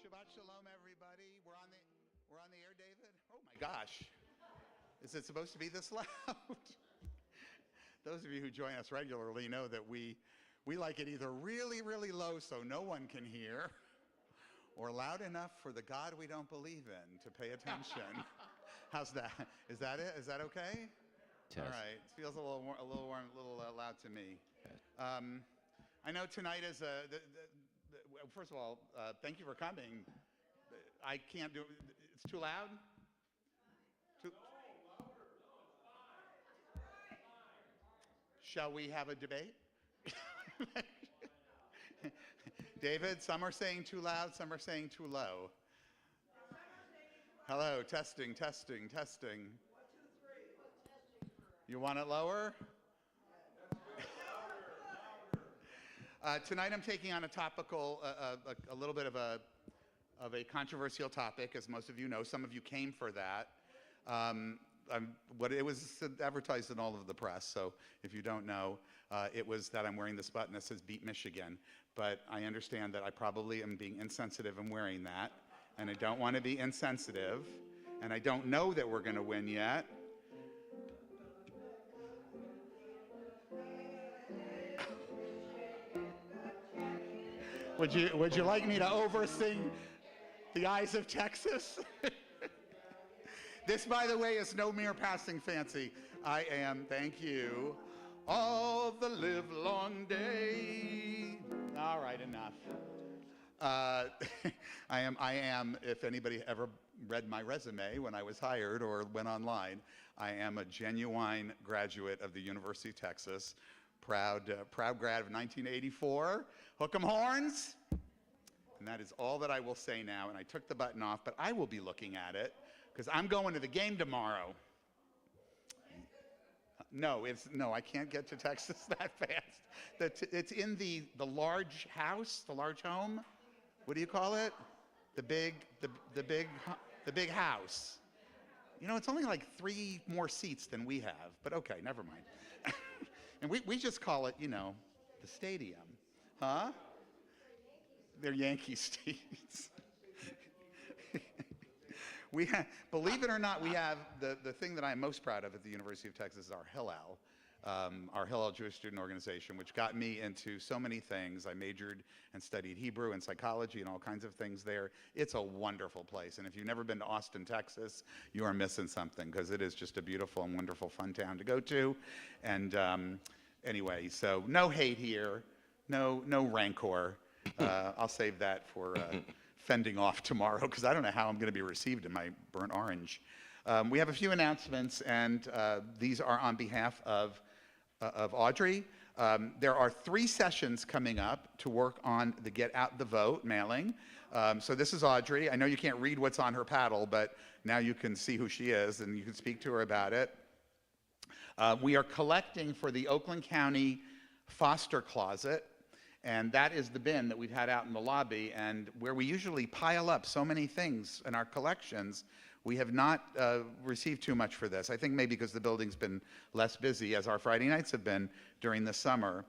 Shabbat shalom, everybody. We're on the air, David. Oh my gosh, is it supposed to be this loud? Those of you who join us regularly know that we like it either really, really low so no one can hear, or loud enough for the God we don't believe in to pay attention. How's that? Is that it? Is that okay? Test. All right. It feels a little warm, a little loud to me. I know tonight is first of all, thank you for coming. I can't do. It's too loud. Shall we have a debate? David, some are saying too loud, some are saying too low. Hello, testing. 1, 2, 3. You want it lower? Tonight I'm taking on a topical, a little bit of a controversial topic, as most of you know. Some of you came for that. It was advertised in all of the press, so if you don't know, it was that I'm wearing this button that says Beat Michigan. But I understand that I probably am being insensitive in wearing that, and I don't want to be insensitive, and I don't know that we're going to win yet. Would you like me to oversing the Eyes of Texas? This, by the way, is no mere passing fancy. I am, thank you, all the livelong day. All right, enough. I am, if anybody ever read my resume when I was hired or went online, I am a genuine graduate of the University of Texas. Proud grad of 1984. Hook 'em horns. And that is all that I will say now. And I took the button off, but I will be looking at it because I'm going to the game tomorrow. No, I can't get to Texas that fast. It's in the large house, the large home. What do you call it? The big house. You know, it's only like 3 more seats than we have, but okay, never mind. And we just call it, you know, the stadium. Huh? They're Yankee seats. Believe it or not, we have the thing that I'm most proud of at the University of Texas is our Hillel. Our Hillel Jewish Student Organization, which got me into so many things. I majored and studied Hebrew and psychology and all kinds of things there. It's a wonderful place. And if you've never been to Austin, Texas, you are missing something because it is just a beautiful and wonderful, fun town to go to. And anyway, so no hate here, no rancor. I'll save that for fending off tomorrow because I don't know how I'm going to be received in my burnt orange. We have a few announcements, and these are on behalf of Audrey. There are 3 sessions coming up to work on the Get Out the Vote mailing. So this is Audrey. I know you can't read what's on her paddle, but now you can see who she is, and you can speak to her about it. We are collecting for the Oakland County Foster Closet. And that is the bin that we've had out in the lobby, and where we usually pile up so many things in our collections, we have not received too much for this. I think maybe because the building's been less busy, as our Friday nights have been during the summer.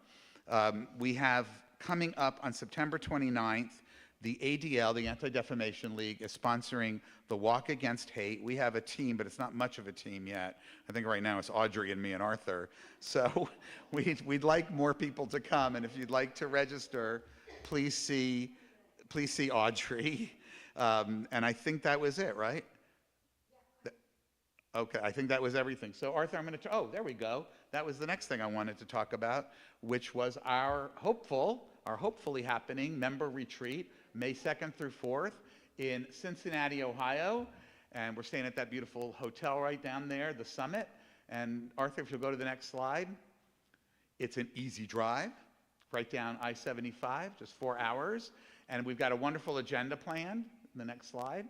We have coming up on September 29th, the ADL, the Anti-Defamation League, is sponsoring the Walk Against Hate. We have a team, but it's not much of a team yet. I think right now it's Audrey and me and Arthur. So we'd like more people to come, and if you'd like to register, please see Audrey. And I think that was it, right? Okay, I think that was everything. So Arthur, I'm going to, oh, there we go. That was the next thing I wanted to talk about, which was our hopefully happening member retreat, May 2nd through 4th in Cincinnati, Ohio. And we're staying at that beautiful hotel right down there, the Summit. And Arthur, if you'll go to the next slide. It's an easy drive, right down I-75, just 4 hours. And we've got a wonderful agenda planned, the next slide.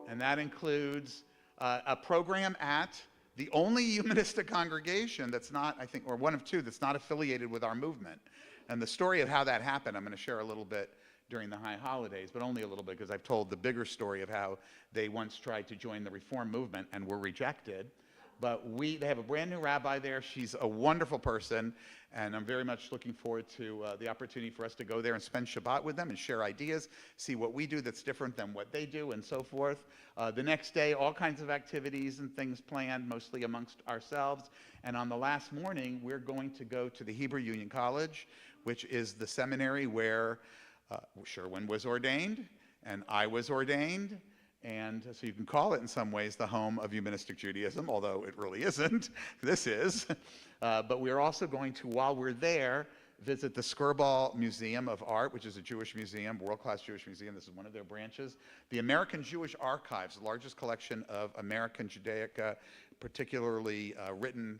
And that includes a program at the only humanistic congregation that's not, I think, or one of 2 that's not affiliated with our movement. And the story of how that happened, I'm going to share a little bit during the high holidays, but only a little bit because I've told the bigger story of how they once tried to join the Reform movement and were rejected. But they have a brand new rabbi there. She's a wonderful person, and I'm very much looking forward to the opportunity for us to go there and spend Shabbat with them and share ideas, see what we do that's different than what they do, and so forth. The next day, all kinds of activities and things planned, mostly amongst ourselves. And on the last morning, we're going to go to the Hebrew Union College, which is the seminary where Sherwin was ordained, and I was ordained. And so you can call it in some ways the home of humanistic Judaism, although it really isn't. This is. But we're also going to, while we're there, visit the Skirball Museum of Art, which is a Jewish museum, world-class Jewish museum. This is one of their branches. The American Jewish Archives, the largest collection of American Judaica, particularly written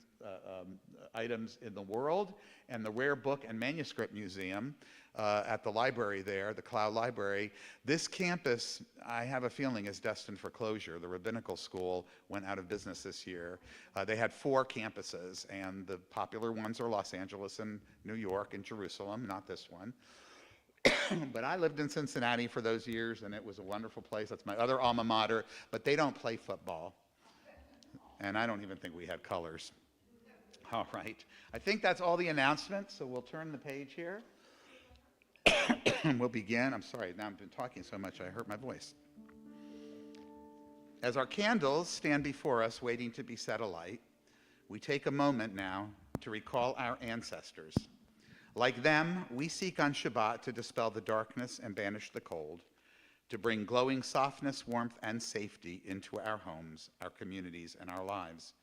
items in the world, and the Rare Book and Manuscript Museum at the library there, the Cloud Library. This campus, I have a feeling, is destined for closure. The rabbinical school went out of business this year. They had 4 campuses, and the popular ones are Los Angeles and New York and Jerusalem, not this one. But I lived in Cincinnati for those years, and it was a wonderful place. That's my other alma mater, but they don't play football. And I don't even think we had colors. All right. I think that's all the announcements, so we'll turn the page here. We'll begin. I'm sorry, now I've been talking so much I hurt my voice. As our candles stand before us waiting to be set alight, we take a moment now to recall our ancestors. Like them, we seek on Shabbat to dispel the darkness and banish the cold, to bring glowing softness, warmth, and safety into our homes, our communities, and our lives.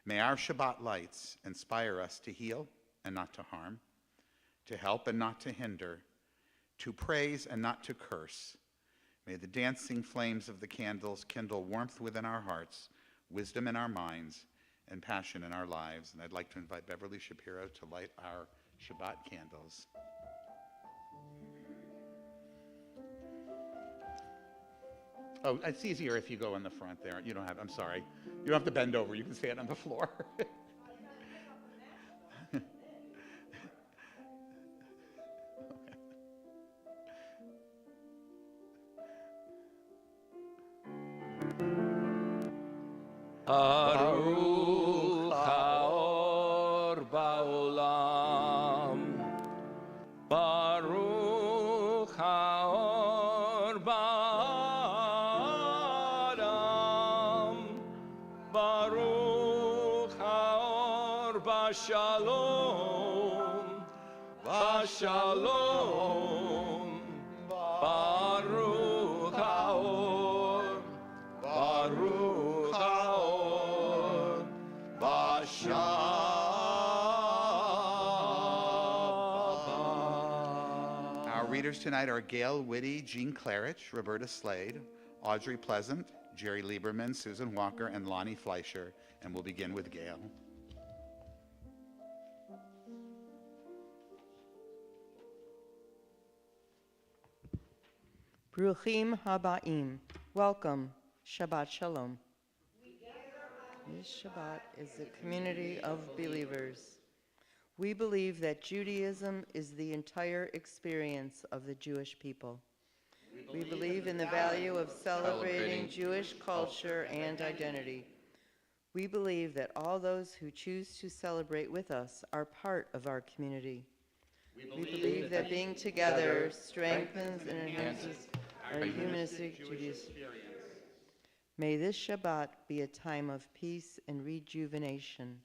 May our Shabbat lights inspire us to heal and not to harm, to help and not to hinder, to praise and not to curse. May the dancing flames of the candles kindle warmth within our hearts, wisdom in our minds, and passion in our lives. And I'd like to invite Beverly Shapiro to light our Shabbat candles. Oh, it's easier if you go in the front there. You don't have, I'm sorry. You don't have to bend over. You can stand on the floor. Baruch haor ba'olam, Baruch haor ba'adam, Baruch haor ba'shalom, ba'shalom, Baruch haor, Baruch haor, ba'shabbat. Our readers tonight are Gail Whitty, Jean Clarich, Roberta Slade, Audrey Pleasant, Jerry Lieberman, Susan Walker, and Lonnie Fleischer. And we'll begin with Gail. Bruchim Habaim. Welcome. Shabbat Shalom. This Shabbat is a community of believers. We believe that Judaism is the entire experience of the Jewish people. We believe in the value of celebrating Jewish culture and identity. We believe that all those who choose to celebrate with us are part of our community. We believe that being together strengthens and enhances our humanistic Judaism. May this Shabbat be a time of peace and rejuvenation.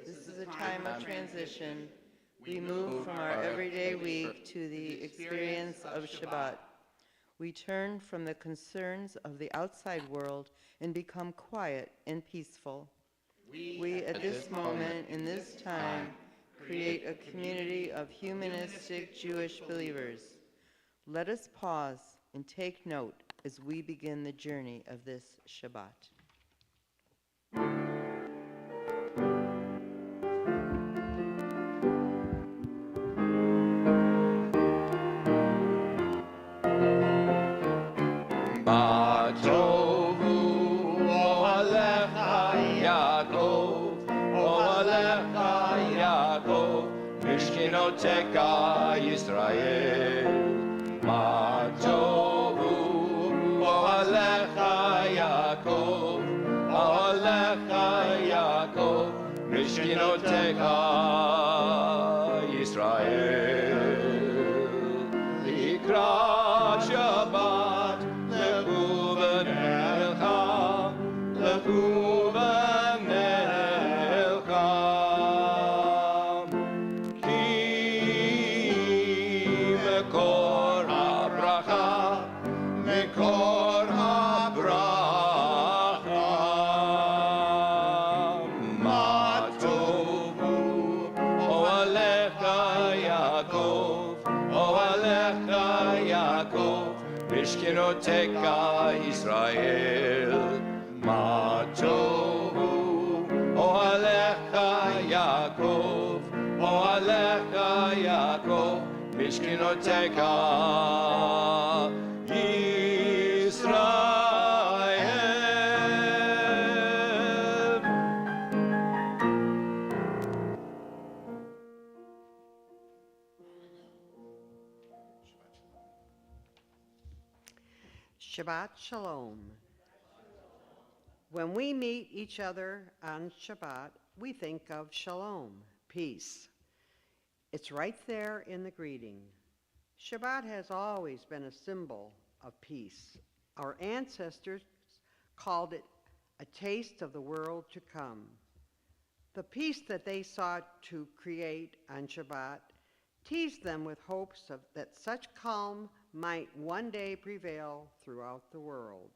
This is a time of transition. We move from our everyday week to the experience of Shabbat. We turn from the concerns of the outside world and become quiet and peaceful. We, at this moment, in this time, create a community of humanistic Jewish believers. Let us pause and take note as we begin the journey of this Shabbat. Teka Yisrael, Ma tovu ohalecha Yaakov, ohalecha Yaakov. משכנותיך ישראל, לקראת שבת לכו ונלכה, לכו ונלכה, כי מקור הברכה, מקור הברכה, מה טובו אוהליך יעקב, אוהליך יעקב, משכנותיך ישראל, מה טובו אוהליך יעקב, אוהליך יעקב, משכנותיך ישראל. Shabbat Shalom. When we meet each other on Shabbat, we think of Shalom, peace. It's right there in the greeting. Shabbat has always been a symbol of peace. Our ancestors called it a taste of the world to come. The peace that they sought to create on Shabbat teased them with hopes that such calm might one day prevail throughout the world.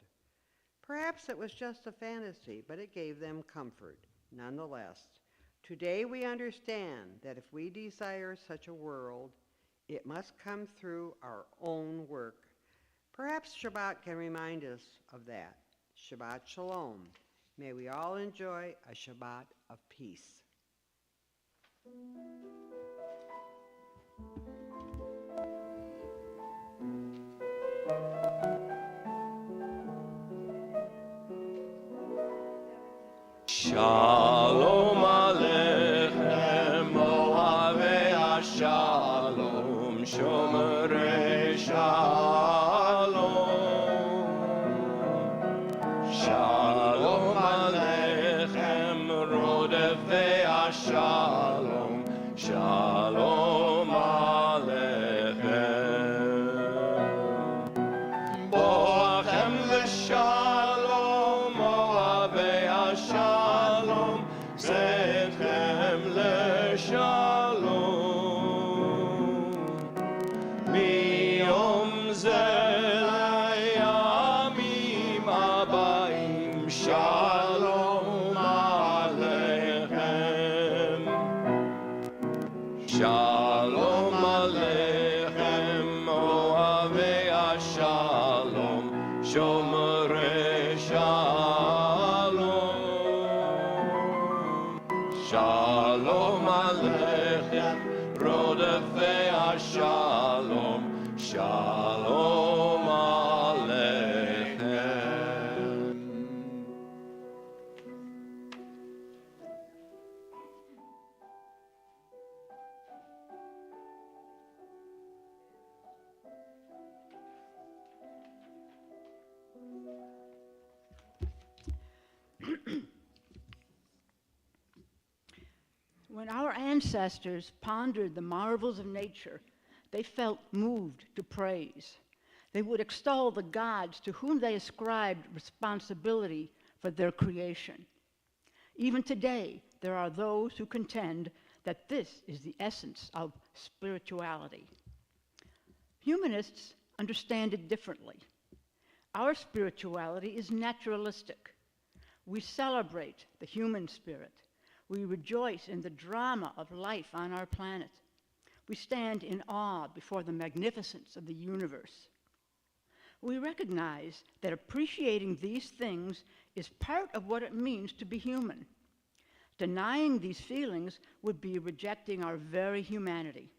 Perhaps it was just a fantasy, but it gave them comfort nonetheless. Today we understand that if we desire such a world, it must come through our own work. Perhaps Shabbat can remind us of that. Shabbat Shalom. May we all enjoy a Shabbat of peace. Shalom Aleichem, Ohavei HaShalom, Shomerei Shalom. Shalom Aleichem, Rodefei HaShalom, Shalom Aleichem. Boachem l'Shalom, Ohavei HaShalom, Zetchem l'Shalom. Miyom zeh layamim habayim, Shalom Aleichem. Shalom Aleichem, Ohavei HaShalom, Shomerei Shalom. Shalom Aleichem, Rodefei HaShalom, Shalom Aleichem. When our ancestors pondered the marvels of nature, they felt moved to praise. They would extol the gods to whom they ascribed responsibility for their creation. Even today, there are those who contend that this is the essence of spirituality. Humanists understand it differently. Our spirituality is naturalistic. We celebrate the human spirit. We rejoice in the drama of life on our planet. We stand in awe before the magnificence of the universe. We recognize that appreciating these things is part of what it means to be human. Denying these feelings would be rejecting our very humanity.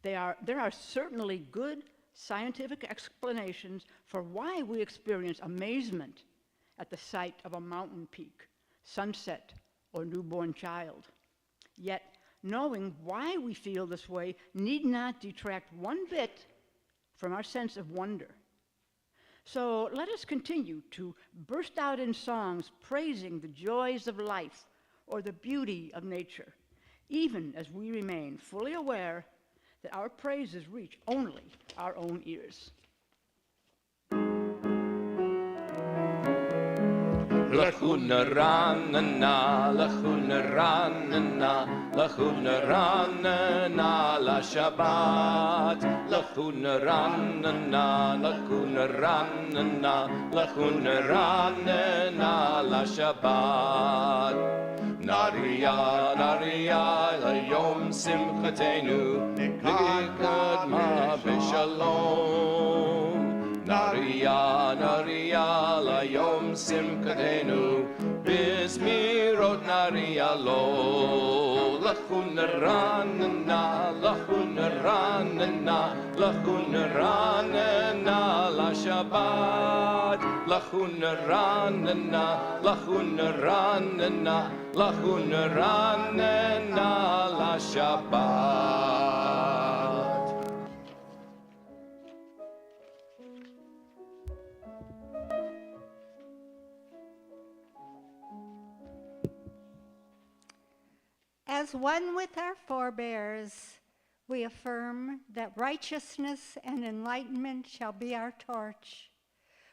There are certainly good scientific explanations for why we experience amazement at the sight of a mountain peak, sunset, or newborn child. Yet, knowing why we feel this way need not detract one bit from our sense of wonder. So let us continue to burst out in songs praising the joys of life or the beauty of nature, even as we remain fully aware that our praises reach only our own ears. Lachuna ranana, lachuna ranana, lachuna ranana la Shabbat. Lachuna ranana, lachuna ranana, lachuna ranana la Shabbat. Nariya, nariya, layom simchatenu, nikadma b'shalom. Nariya, nariya, layom simchatenu, bizmirot nariya lo. Lachuna ranana, lachuna ranana, lachuna ranana la Shabbat. Lachuna ranana, lachuna ranana, lachuna ranana la Shabbat. As one with our forebears, we affirm that righteousness and enlightenment shall be our torch.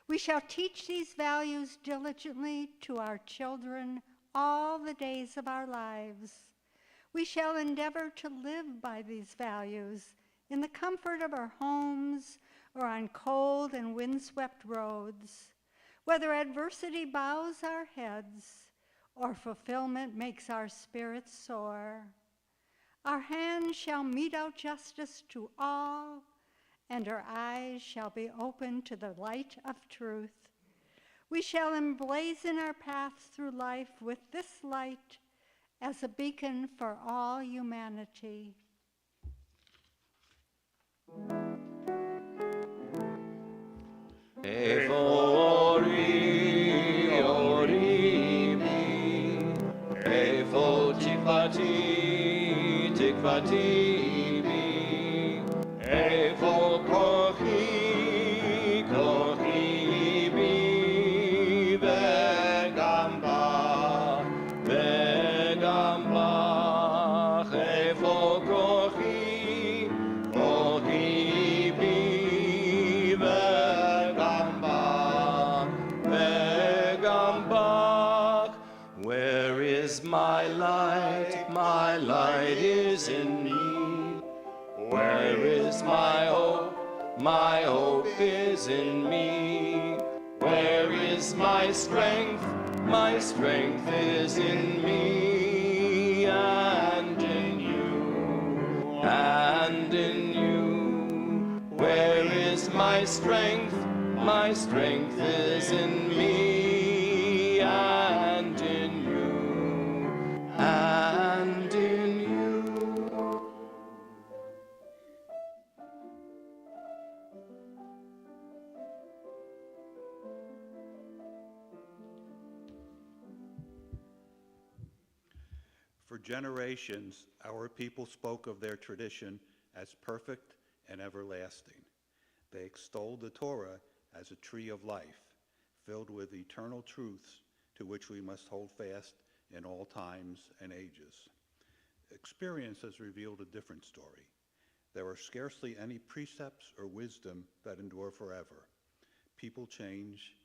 We shall teach these values diligently to our children all the days of our lives. We shall endeavor to live by these values in the comfort of our homes or on cold and windswept roads. Whether adversity bows our heads or fulfillment makes our spirits soar, our hands shall mete out justice to all, and our eyes shall be open to the light of truth. We shall emblazon our paths through life with this light as a beacon for all humanity. Tikvati, tikvati bi, evo kochi, kochi bi, vegamba, vegamba, evo kochi, kochi bi, vegamba, vegamba. Where is my light? My light is in me. Where is my hope? My hope is in me. Where is my strength? My strength is in me and in you. And in you. Where is my strength? My strength is in me and in you. And in you. For generations, our people spoke of their tradition as perfect and everlasting. They extolled the Torah as a tree of life, filled with eternal truths to which we must hold fast in all times and ages. Experience has revealed a different story. There are scarcely any precepts or wisdom that endure forever. People change,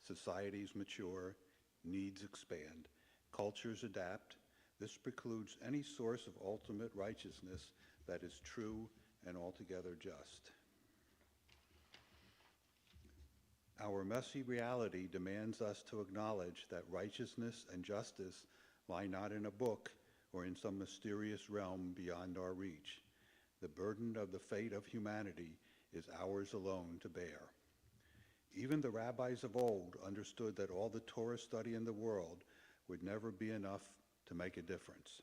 societies mature, needs expand, cultures adapt. This precludes any source of ultimate righteousness that is true and altogether just. Our messy reality demands us to acknowledge that righteousness and justice lie not in a book or in some mysterious realm beyond our reach. The burden of the fate of humanity is ours alone to bear. Even the rabbis of old understood that all the Torah study in the world would never be enough to make a difference.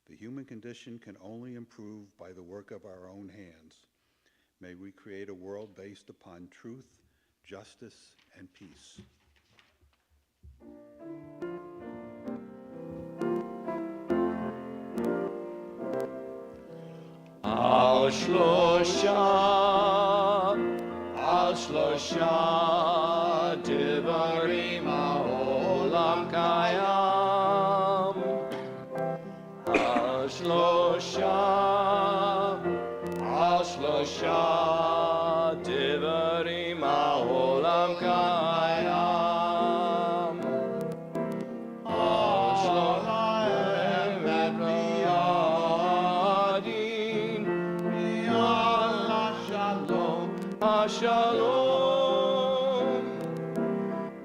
The human condition can only improve by the work of our own hands. May we create a world based upon truth, justice, and peace. Al shlosha devarim ha'olam kayam דברים העולם קיים. על שלום אמת בידין, ביד השלום, השלום.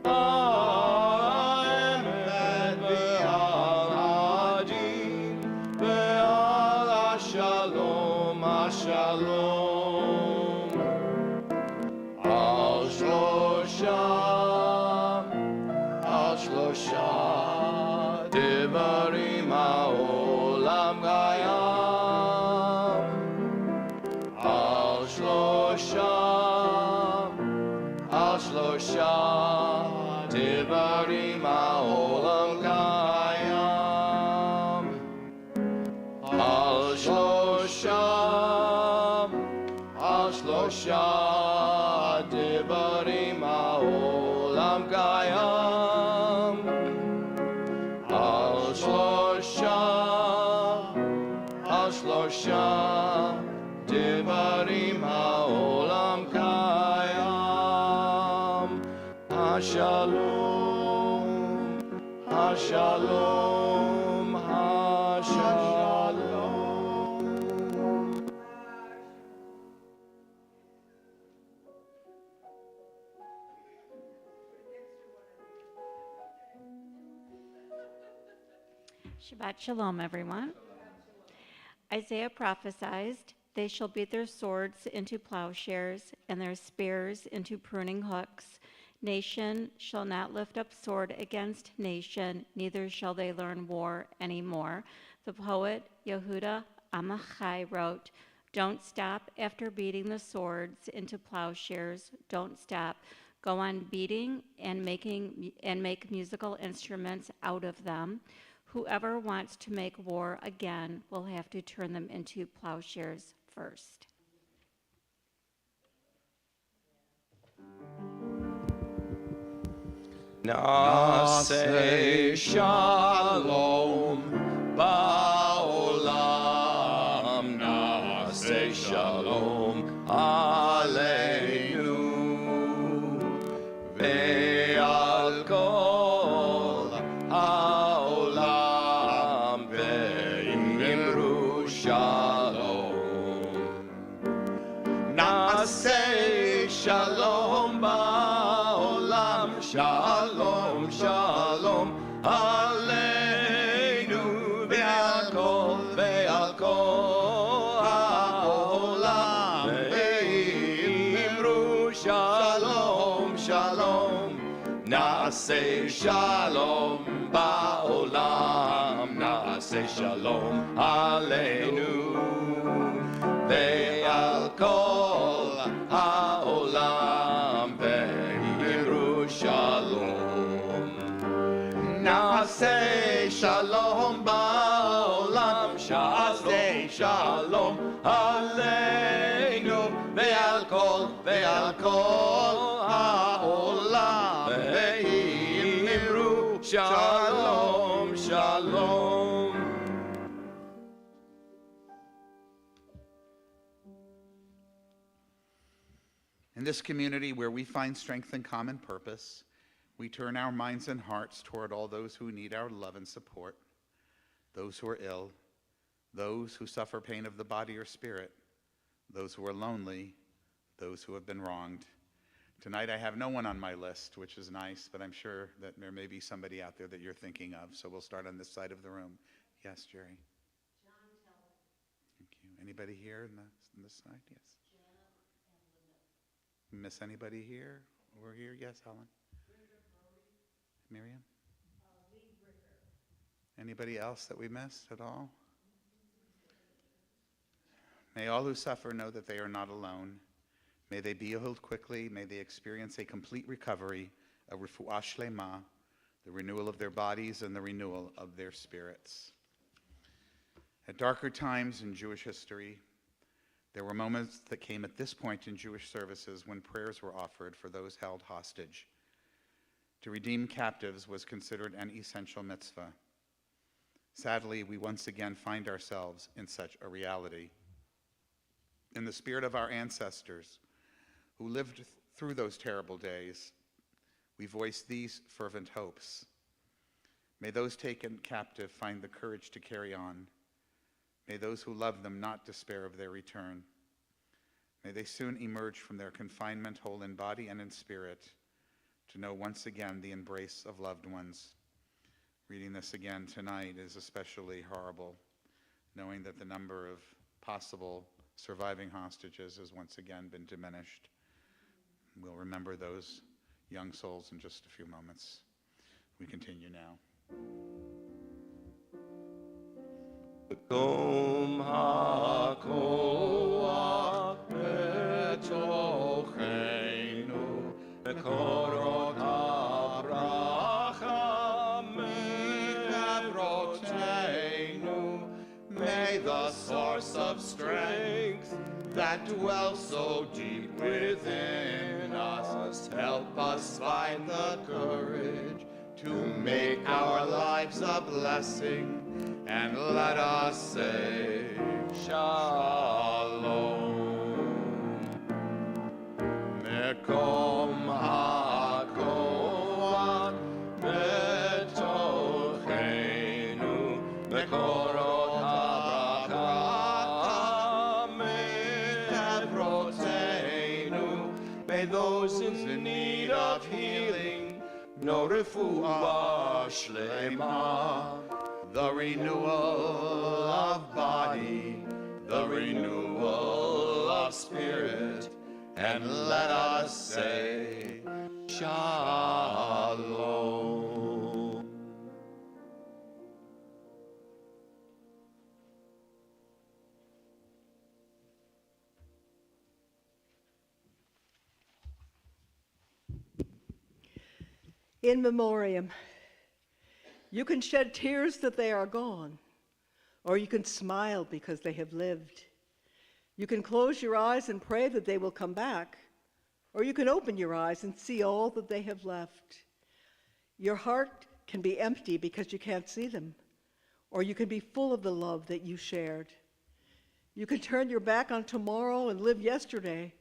האמת ביד הדין, ביד השלום, השלום. על שלושה דברים העולם קיים. על שלושה דברים העולם קיים. על שלושה דברים העולם קיים. על שלושה דברים העולם קיים. השלום, השלום, השלום. Shabbat Shalom, everyone. Isaiah prophesied, "They shall beat their swords into plowshares and their spears into pruning hooks. Nation shall not lift up sword against nation, neither shall they learn war anymore." The poet Yehuda Amachai wrote, "Don't stop after beating the swords into plowshares. Don't stop. Go on beating and make musical instruments out of them. Whoever wants to make war again will have to turn them into plowshares first." נעשה שלום בעולם, נעשה שלום עלינו ועל כל העולם, ואמרו שלום. נעשה שלום בעולם, שלום, שלום עלינו ועל כל העולם, ואמרו שלום, שלום. נעשה שלום בעולם, נעשה שלום עלינו ועל כל העולם, ואמרו שלום. נעשה שלום בעולם, נעשה שלום עלינו ועל כל העולם, ואמרו שלום, שלום. In this community where we find strength and common purpose, we turn our minds and hearts toward all those who need our love and support, those who are ill, those who suffer pain of the body or spirit, those who are lonely, those who have been wronged. Tonight I have no one on my list, which is nice, but I'm sure that there may be somebody out there that you're thinking of, so we'll start on this side of the room. Yes, Jerry? Thank you. Anybody here on this side? Yes. Miss anybody here? We're here? Yes, Helen? Miriam? Anybody else that we missed at all? May all who suffer know that they are not alone. May they be healed quickly. May they experience a complete recovery, a refuah shlema, the renewal of their bodies and the renewal of their spirits. At darker times in Jewish history, there were moments that came at this point in Jewish services when prayers were offered for those held hostage. To redeem captives was considered an essential mitzvah. Sadly, we once again find ourselves in such a reality. In the spirit of our ancestors who lived through those terrible days, we voice these fervent hopes. May those taken captive find the courage to carry on. May those who love them not despair of their return. May they soon emerge from their confinement whole in body and in spirit to know once again the embrace of loved ones. Reading this again tonight is especially horrible, knowing that the number of possible surviving hostages has once again been diminished. We'll remember those young souls in just a few moments. We continue now. Kum hakoach betocheinu, bekorot habracha mechavroteinu. May the source of strength that dwells so deep within us help us find the courage to make our lives a blessing, and let us say Shalom. Mekom hakoach betocheinu, bekorot habracha mechavroteinu. May those in need of healing know refuah shlema, the renewal of body, the renewal of spirit, and let us say Shalom. In memoriam. You can shed tears that they are gone, or you can smile because they have lived. You can close your eyes and pray that they will come back, or you can open your eyes and see all that they have left. Your heart can be empty because you can't see them, or you can be full of the love that you shared. You can turn your back on tomorrow and live yesterday,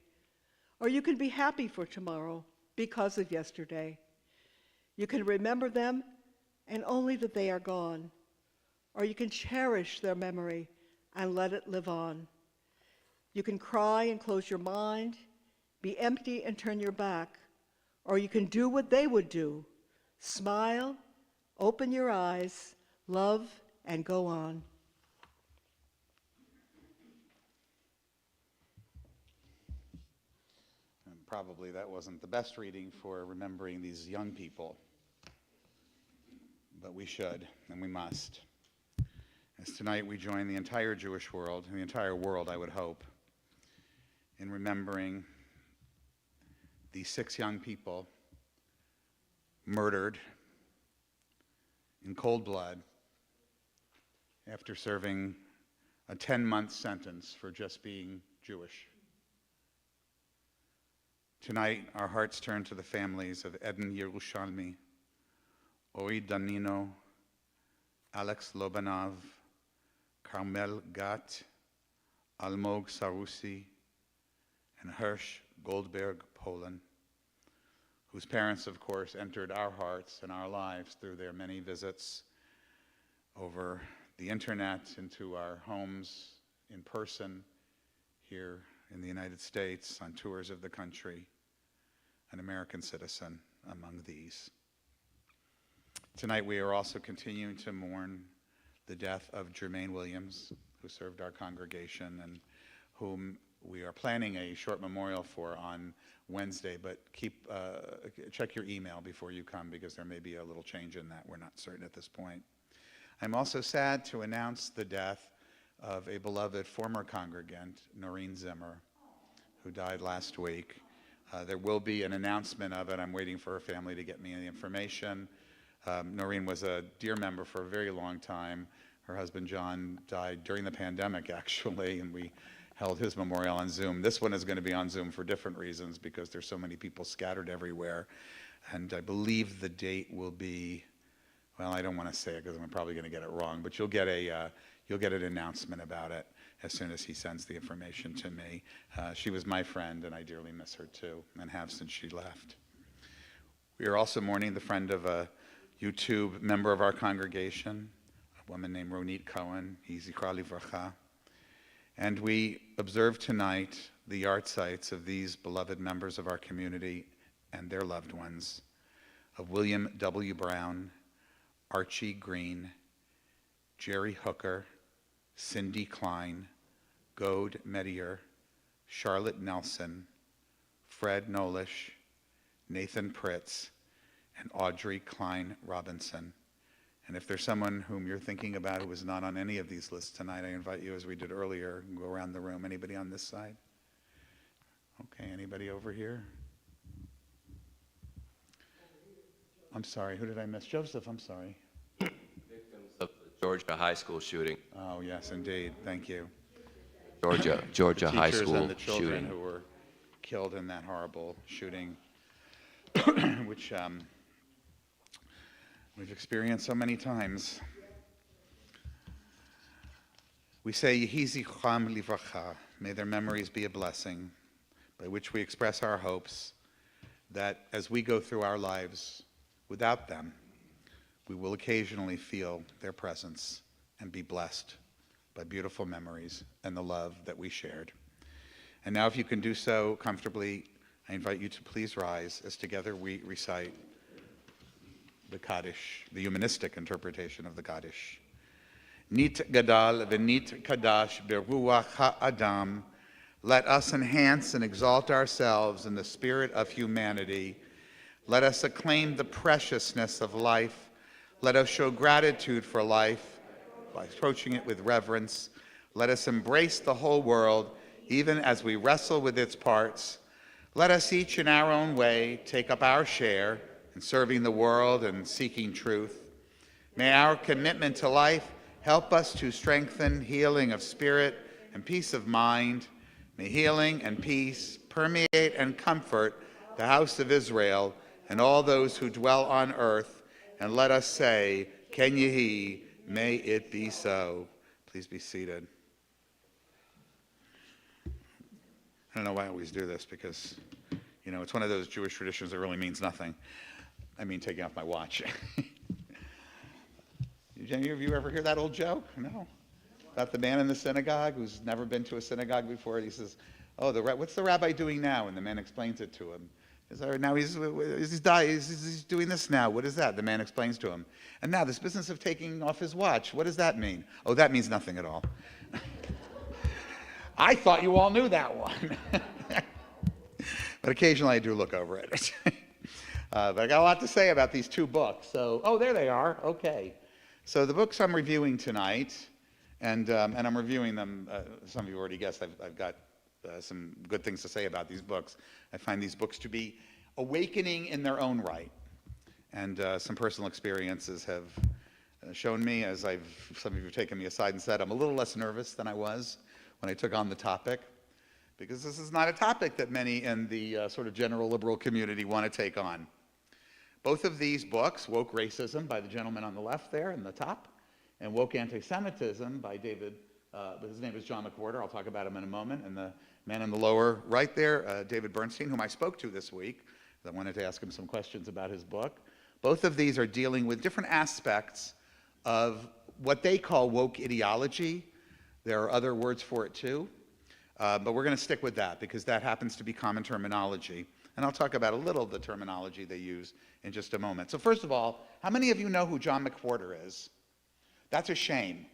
or you can be happy for tomorrow because of yesterday. You can remember them and only that they are gone, or you can cherish their memory and let it live on. You can cry and close your mind, be empty and turn your back, or you can do what they would do, smile, open your eyes, love, and go on. And probably that wasn't the best reading for remembering these young people, but we should and we must. As tonight we join the entire Jewish world, and the entire world, I would hope, in remembering these 6 young people murdered in cold blood after serving a 10-month sentence for just being Jewish. Tonight, our hearts turn to the families of Eden Yerushalmi, Ori Danino, Alex Lobanov, Carmel Gat, Almog Sarusi, and Hirsch Goldberg Poland, whose parents, of course, entered our hearts and our lives through their many visits over the internet, into our homes, in person, here in the United States, on tours of the country, an American citizen among these. Tonight we are also continuing to mourn the death of Jermaine Williams, who served our congregation and whom we are planning a short memorial for on Wednesday, but check your email before you come, because there may be a little change in that. We're not certain at this point. I'm also sad to announce the death of a beloved former congregant, Noreen Zimmer, who died last week. There will be an announcement of it. I'm waiting for her family to get me the information. Noreen was a dear member for a very long time. Her husband, John, died during the pandemic, actually, and we held his memorial on Zoom. This one is going to be on Zoom for different reasons, because there's so many people scattered everywhere. And I believe the date will be, well, I don't want to say it because I'm probably going to get it wrong, but you'll get an announcement about it. as soon as he sends the information to me. She was my friend, and I dearly miss her too, and have since she left. We are also mourning the friend of a YouTube member of our congregation, a woman named Ronit Cohen, Zichra Livracha. And we observe tonight the yahrzeits of these beloved members of our community and their loved ones, of William W. Brown, Archie Green, Jerry Hooker, Cindy Klein, Gode Medier, Charlotte Nelson, Fred Nolish, Nathan Pritz, and Audrey Klein Robinson. And if there's someone whom you're thinking about who is not on any of these lists tonight, I invite you, as we did earlier, go around the room. Anybody on this side? Okay, anybody over here? I'm sorry, who did I miss? Joseph, I'm sorry. Victims of the Georgia high school shooting. Oh, yes, indeed. Thank you. Georgia The high teachers school and the children shooting. who were killed in that horrible shooting, which we've experienced so many times. We say, Yehi zichram livracha, may their memories be a blessing, by which we express our hopes that as we go through our lives without them, we will occasionally feel their presence and be blessed by beautiful memories and the love that we shared. And now, if you can do so comfortably, I invite you to please rise as together we recite the Kaddish, the humanistic interpretation of the Kaddish. Nit gadal v'nit kadash beruach ha'adam. Let us enhance and exalt ourselves in the spirit of humanity. Let us acclaim the preciousness of life. Let us show gratitude for life by approaching it with reverence. Let us embrace the whole world, even as we wrestle with its parts. Let us each in our own way take up our share in serving the world and seeking truth. May our commitment to life help us to strengthen healing of spirit and peace of mind. May healing and peace permeate and comfort the house of Israel and all those who dwell on earth. And let us say, Ken Yehi, may it be so. Please be seated. I don't know why I always do this, because, you know, it's one of those Jewish traditions that really means nothing. I mean, taking off my watch. Did any of you ever hear that old joke? No? About the man in the synagogue who's never been to a synagogue before. He says, oh, what's the rabbi doing now? And the man explains it to him. He says, now he's doing this now. What is that? The man explains to him. And now this business of taking off his watch, what does that mean? Oh, that means nothing at all. I thought you all knew that one. But occasionally I do look over it. But I got a lot to say about these two books. So, oh, there they are. Okay. So the books I'm reviewing tonight, and I'm reviewing them, some of you already guessed, I've got some good things to say about these books. I find these books to be awakening in their own right. And some personal experiences have shown me, as some of you have taken me aside and said, I'm a little less nervous than I was when I took on the topic, because this is not a topic that many in the sort of general liberal community want to take on. Both of these books, Woke Racism by the gentleman on the left there in the top, and Woke Antisemitism by David, his name is John McWhorter, I'll talk about him in a moment, and the man in the lower right there, David Bernstein, whom I spoke to this week. I wanted to ask him some questions about his book. Both of these are dealing with different aspects of what they call woke ideology. There are other words for it too, but we're going to stick with that because that happens to be common terminology. And I'll talk about a little of the terminology they use in just a moment. So first of all, how many of you know who John McWhorter is? That's a shame.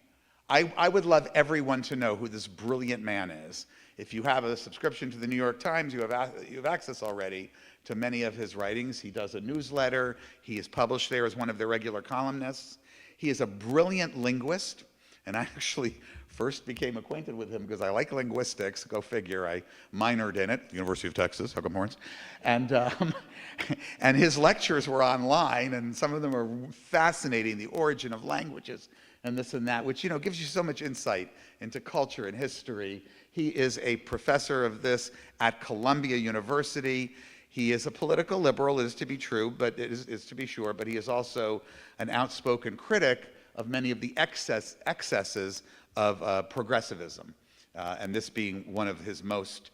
I would love everyone to know who this brilliant man is. If you have a subscription to the New York Times, you have access already to many of his writings. He does a newsletter. He is published there as one of their regular columnists. He is a brilliant linguist, and I actually first became acquainted with him because I like linguistics. Go figure. I minored in it, University of Texas, Hook'em Horns. And his lectures were online, and some of them are fascinating, the origin of languages and this and that, which, you know, gives you so much insight into culture and history. He is a professor of this at Columbia University. He is a political liberal, it is to be true, but it is to be sure, but he is also an outspoken critic of many of the excesses of progressivism. and this being one of his most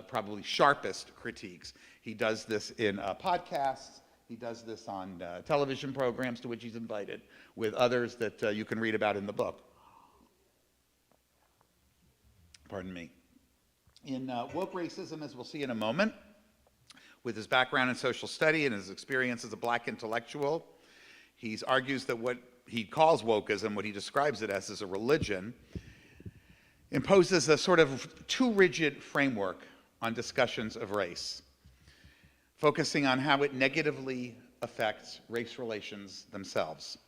probably sharpest critiques. He does this in podcasts, he does this on television programs to which he's invited, with others that you can read about in the book. Pardon me. In Woke Racism, as we'll see in a moment, with his background in social study and his experience as a black intellectual, he argues that what he calls wokeism, what he describes it as a religion, imposes a sort of too rigid framework on discussions of race, focusing on how it negatively affects race relations themselves,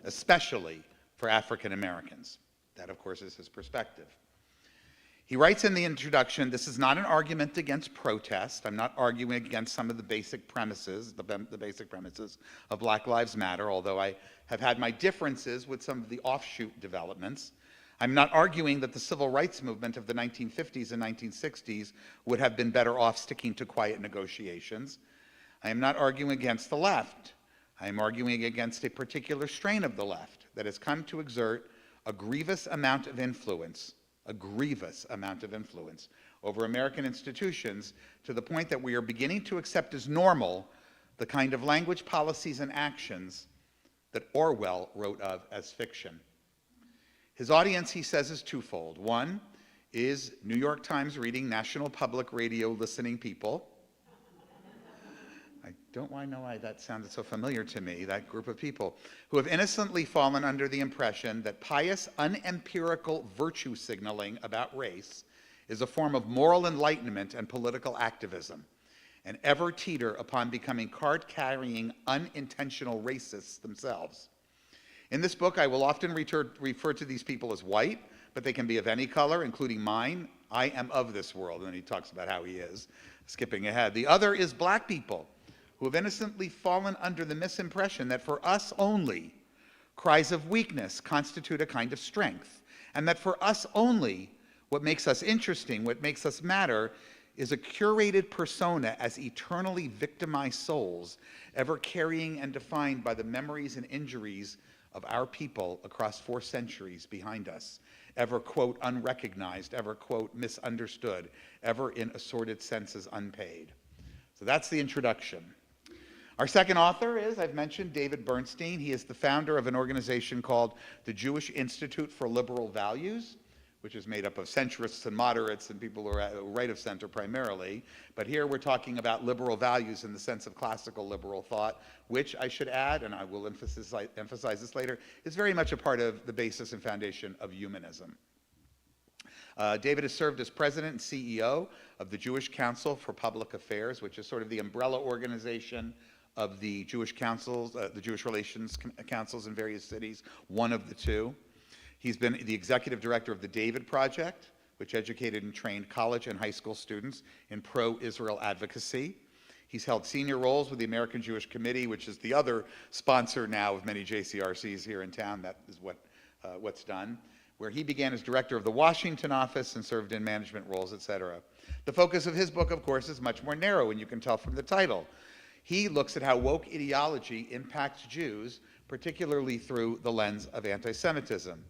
especially for African Americans. That, of course, is his perspective. He writes in the introduction, this is not an argument against protest. I'm not arguing against some of the basic premises, the basic premises of Black Lives Matter, although I have had my differences with some of the offshoot developments. I'm not arguing that the civil rights movement of the 1950s and 1960s would have been better off sticking to quiet negotiations. I am not arguing against the left. I am arguing against a particular strain of the left that has come to exert a grievous amount of influence over American institutions, to the point that we are beginning to accept as normal the kind of language, policies, and actions that Orwell wrote of as fiction. His audience, he says, is twofold. One is New York Times reading, National Public Radio listening people. I don't know why that sounded so familiar to me, that group of people, who have innocently fallen under the impression that pious, unempirical virtue signaling about race is a form of moral enlightenment and political activism, and ever teeter upon becoming card-carrying, unintentional racists themselves. In this book, I will often refer to these people as white, but they can be of any color, including mine. I am of this world, and then he talks about how he is, skipping ahead. The other is black people, who have innocently fallen under the misimpression that for us only, cries of weakness constitute a kind of strength, and that for us only, what makes us interesting, what makes us matter, is a curated persona as eternally victimized souls, ever carrying and defined by the memories and injuries of our people across 4 centuries behind us, ever, quote, unrecognized, ever, quote, misunderstood, ever in assorted senses unpaid. So that's the introduction. Our second author is, I've mentioned, David Bernstein. He is the founder of an organization called the Jewish Institute for Liberal Values, which is made up of centrists and moderates and people who are right of center primarily. But here we're talking about liberal values in the sense of classical liberal thought, which I should add, and I will emphasize this later, is very much a part of the basis and foundation of humanism. David has served as president and CEO of the Jewish Council for Public Affairs, which is sort of the umbrella organization of the Jewish councils, the Jewish relations councils in various cities, one of the two. He's been the executive director of the David Project, which educated and trained college and high school students in pro-Israel advocacy. He's held senior roles with the American Jewish Committee, which is the other sponsor now of many JCRCs here in town. That is what's done, where he began as director of the Washington office and served in management roles, etc. The focus of his book, of course, is much more narrow, and you can tell from the title. He looks at how woke ideology impacts Jews, particularly through the lens of anti-Semitism.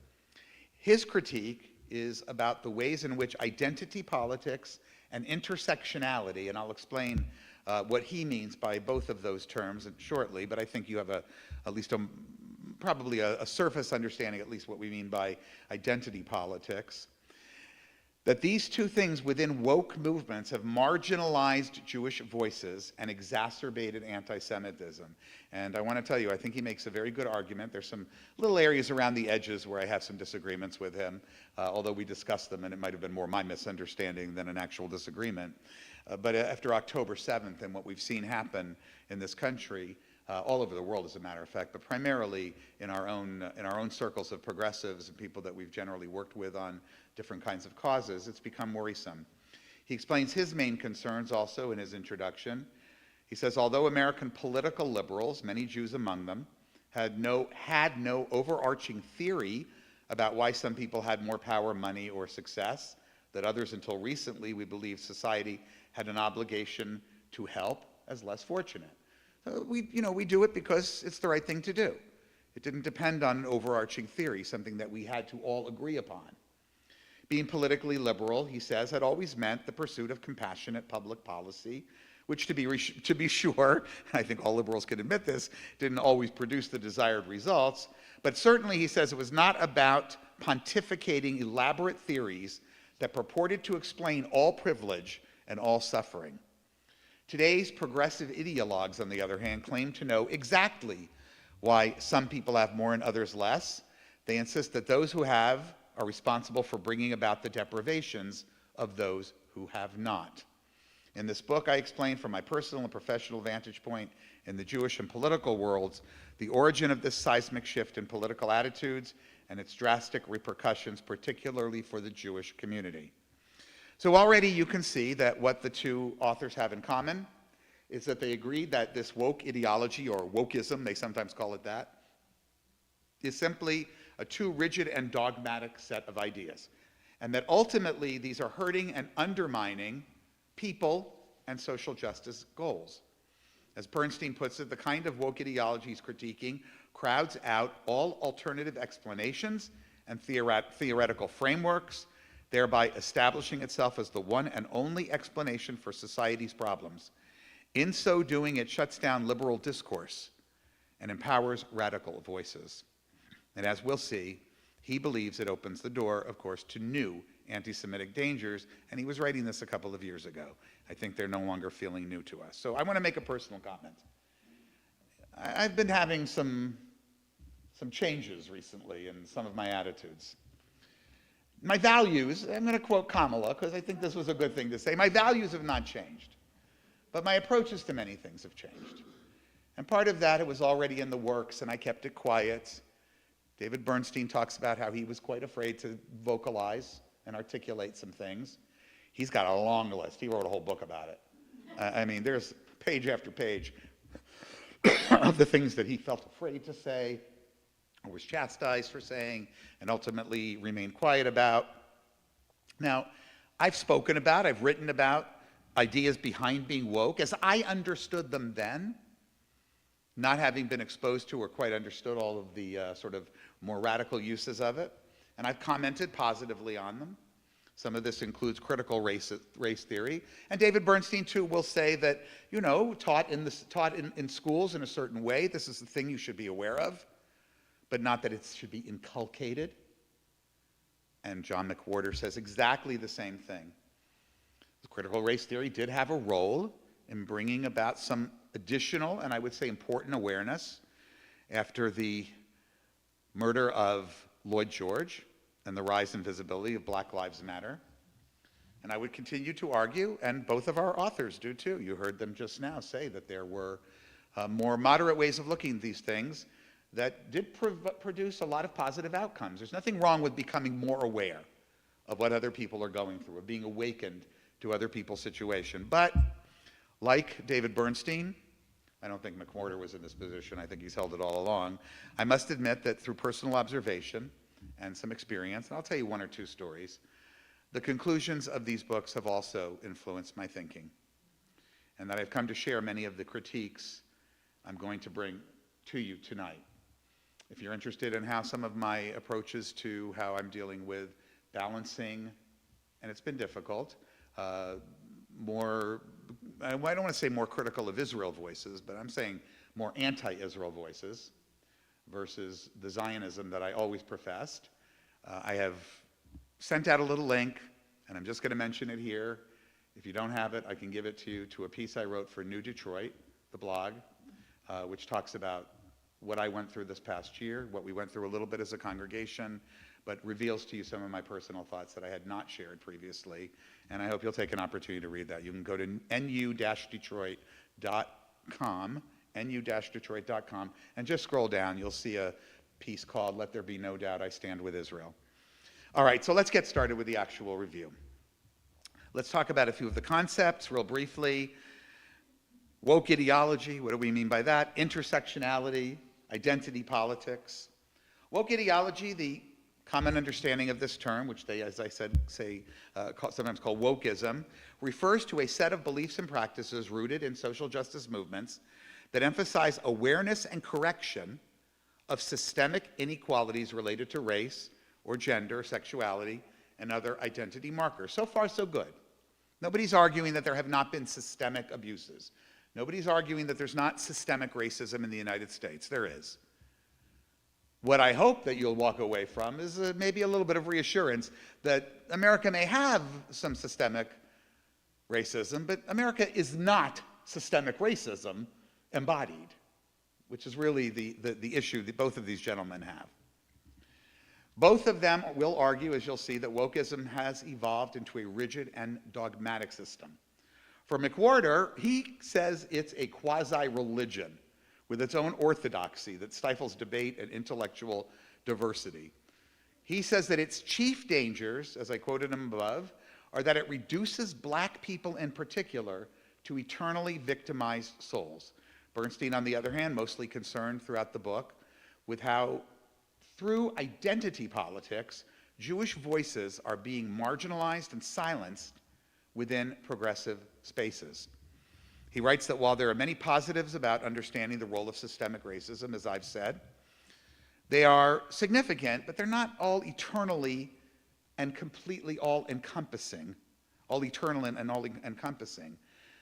His critique is about the ways in which identity politics and intersectionality, and I'll explain what he means by both of those terms shortly, but I think you have at least probably a surface understanding, at least what we mean by identity politics, that these two things within woke movements have marginalized Jewish voices and exacerbated anti-Semitism. And I want to tell you, I think he makes a very good argument. There's some little areas around the edges where I have some disagreements with him, although we discussed them, and it might have been more my misunderstanding than an actual disagreement. But after October 7th and what we've seen happen in this country, all over the world, as a matter of fact, but primarily in our own circles of progressives and people that we've generally worked with on different kinds of causes, it's become worrisome. He explains his main concerns also in his introduction. He says, although American political liberals, many Jews among them, had no overarching theory about why some people had more power, money, or success, that others until recently we believe society had an obligation to help as less fortunate. We do it because it's the right thing to do. It didn't depend on an overarching theory, something that we had to all agree upon. Being politically liberal, he says, had always meant the pursuit of compassionate public policy, which to be sure, I think all liberals can admit this, didn't always produce the desired results. But certainly, he says, it was not about pontificating elaborate theories that purported to explain all privilege and all suffering. Today's progressive ideologues, on the other hand, claim to know exactly why some people have more and others less. They insist that those who have are responsible for bringing about the deprivations of those who have not. In this book, I explain from my personal and professional vantage point in the Jewish and political worlds the origin of this seismic shift in political attitudes and its drastic repercussions, particularly for the Jewish community. So already you can see that what the two authors have in common is that they agreed that this woke ideology, or wokeism, they sometimes call it that, is simply a too rigid and dogmatic set of ideas. And that ultimately these are hurting and undermining people and social justice goals. As Bernstein puts it, the kind of woke ideology he's critiquing crowds out all alternative explanations and theoretical frameworks, thereby establishing itself as the one and only explanation for society's problems. In so doing, it shuts down liberal discourse and empowers radical voices. And as we'll see, he believes it opens the door, of course, to new anti-Semitic dangers, and he was writing this a couple of years ago. I think they're no longer feeling new to us. So I want to make a personal comment. I've been having some changes recently in some of my attitudes. My values, I'm going to quote Kamala, because I think this was a good thing to say, my values have not changed, but my approaches to many things have changed. And part of that, it was already in the works, and I kept it quiet. David Bernstein talks about how he was quite afraid to vocalize and articulate some things. He's got a long list. He wrote a whole book about it. I mean, there's page after page of the things that he felt afraid to say, or was chastised for saying, and ultimately remained quiet about. Now, I've spoken about, I've written about ideas behind being woke as I understood them then, not having been exposed to or quite understood all of the sort of more radical uses of it. And I've commented positively on them. Some of this includes critical race theory. And David Bernstein, too, will say that, you know, taught in schools in a certain way, this is the thing you should be aware of, but not that it should be inculcated. And John McWhorter says exactly the same thing. The critical race theory did have a role in bringing about some additional, and I would say important, awareness after the murder of Lloyd George and the rise in visibility of Black Lives Matter. And I would continue to argue, and both of our authors do too. You heard them just now say that there were more moderate ways of looking at these things that did produce a lot of positive outcomes. There's nothing wrong with becoming more aware of what other people are going through, of being awakened to other people's situation. But like David Bernstein, I don't think McWhorter was in this position. I think he's held it all along. I must admit that through personal observation and some experience, and I'll tell you one or two stories, the conclusions of these books have also influenced my thinking, and that I've come to share many of the critiques I'm going to bring to you tonight. If you're interested in how some of my approaches to how I'm dealing with balancing, and it's been difficult, more, I don't want to say more critical of Israel voices, but I'm saying more anti-Israel voices versus the Zionism that I always professed. I have sent out a little link, and I'm just going to mention it here. If you don't have it, I can give it to you, to a piece I wrote for New Detroit, the blog, which talks about what I went through this past year, what we went through a little bit as a congregation, but reveals to you some of my personal thoughts that I had not shared previously. And I hope you'll take an opportunity to read that. You can go to nu-detroit.com, nu-detroit.com, and just scroll down. You'll see a piece called "Let There Be No Doubt I Stand with Israel." All right, so let's get started with the actual review. Let's talk about a few of the concepts real briefly. Woke ideology, what do we mean by that? Intersectionality, identity politics. Woke ideology, the common understanding of this term, which they, as I said, sometimes call wokeism, refers to a set of beliefs and practices rooted in social justice movements that emphasize awareness and correction of systemic inequalities related to race or gender, sexuality, and other identity markers. So far, so good. Nobody's arguing that there have not been systemic abuses. Nobody's arguing that there's not systemic racism in the United States. There is. What I hope that you'll walk away from is maybe a little bit of reassurance that America may have some systemic racism, but America is not systemic racism embodied, which is really the issue that both of these gentlemen have. Both of them will argue, as you'll see, that wokeism has evolved into a rigid and dogmatic system. For McWhorter, he says it's a quasi-religion with its own orthodoxy that stifles debate and intellectual diversity. He says that its chief dangers, as I quoted him above, are that it reduces black people in particular to eternally victimized souls. Bernstein, on the other hand, mostly concerned throughout the book with how, through identity politics, Jewish voices are being marginalized and silenced within progressive spaces. He writes that while there are many positives about understanding the role of systemic racism, as I've said, they are significant, but they're not all eternally and completely all-encompassing, all eternal and all-encompassing.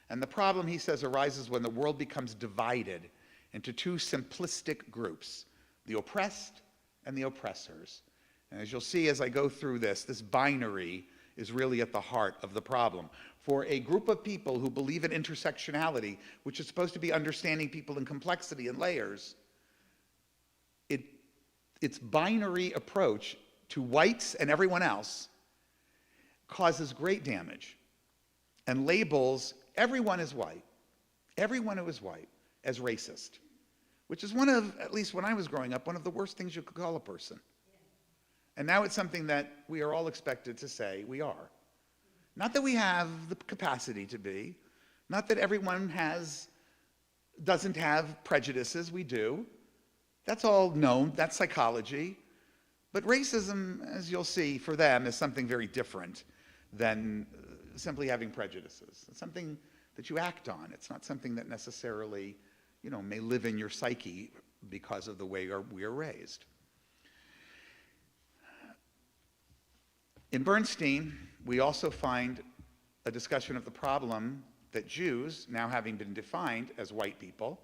And the problem, he says, arises when the world becomes divided into two simplistic groups, the oppressed and the oppressors. And as you'll see as I go through this binary is really at the heart of the problem. For a group of people who believe in intersectionality, which is supposed to be understanding people in complexity and layers, its binary approach to whites and everyone else causes great damage and labels everyone who is white, as racist, which is one of, at least when I was growing up, one of the worst things you could call a person. And now it's something that we are all expected to say we are. Not that we have the capacity to be, not that everyone doesn't have prejudices, we do. That's all known, that's psychology. But racism, as you'll see, for them is something very different than simply having prejudices. It's something that you act on. It's not something that necessarily, may live in your psyche because of the way we are raised. In Bernstein, we also find a discussion of the problem that Jews, now having been defined as white people,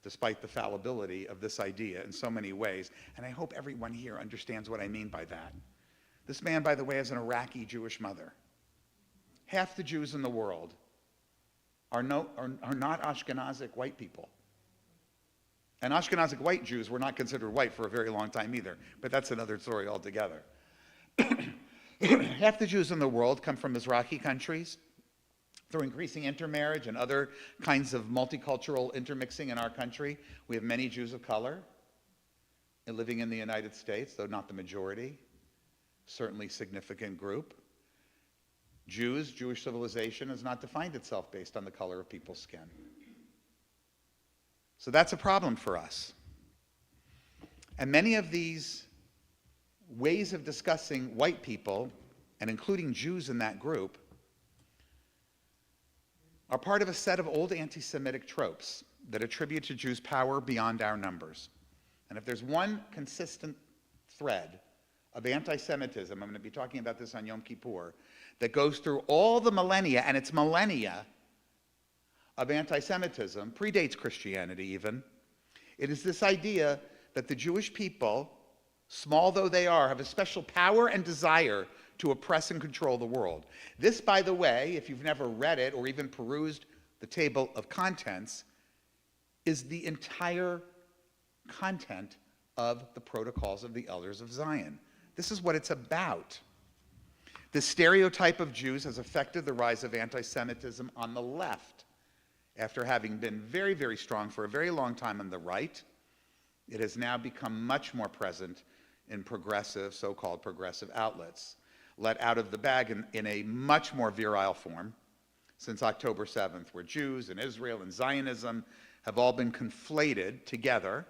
despite the fallibility of this idea in so many ways, and I hope everyone here understands what I mean by that. This man, by the way, has an Iraqi Jewish mother. Half the Jews in the world are not Ashkenazic white people. And Ashkenazic white Jews were not considered white for a very long time either, but that's another story altogether. Half the Jews in the world come from Mizrahi countries. Through increasing intermarriage and other kinds of multicultural intermixing in our country, we have many Jews of color living in the United States, though not the majority, certainly significant group. Jewish civilization has not defined itself based on the color of people's skin. So that's a problem for us. And many of these ways of discussing white people, and including Jews in that group, are part of a set of old anti-Semitic tropes that attribute to Jews power beyond our numbers. And if there's one consistent thread of anti-Semitism, I'm going to be talking about this on Yom Kippur, that goes through all the millennia, and it's millennia of anti-Semitism, predates Christianity even, it is this idea that the Jewish people, small though they are, have a special power and desire to oppress and control the world. This, by the way, if you've never read it or even perused the table of contents, is the entire content of the Protocols of the Elders of Zion. This is what it's about. The stereotype of Jews has affected the rise of anti-Semitism on the left. After having been very, very strong for a very long time on the right, it has now become much more present in progressive, so-called progressive outlets, let out of the bag in a much more virile form since October 7th, where Jews and Israel and Zionism have all been conflated together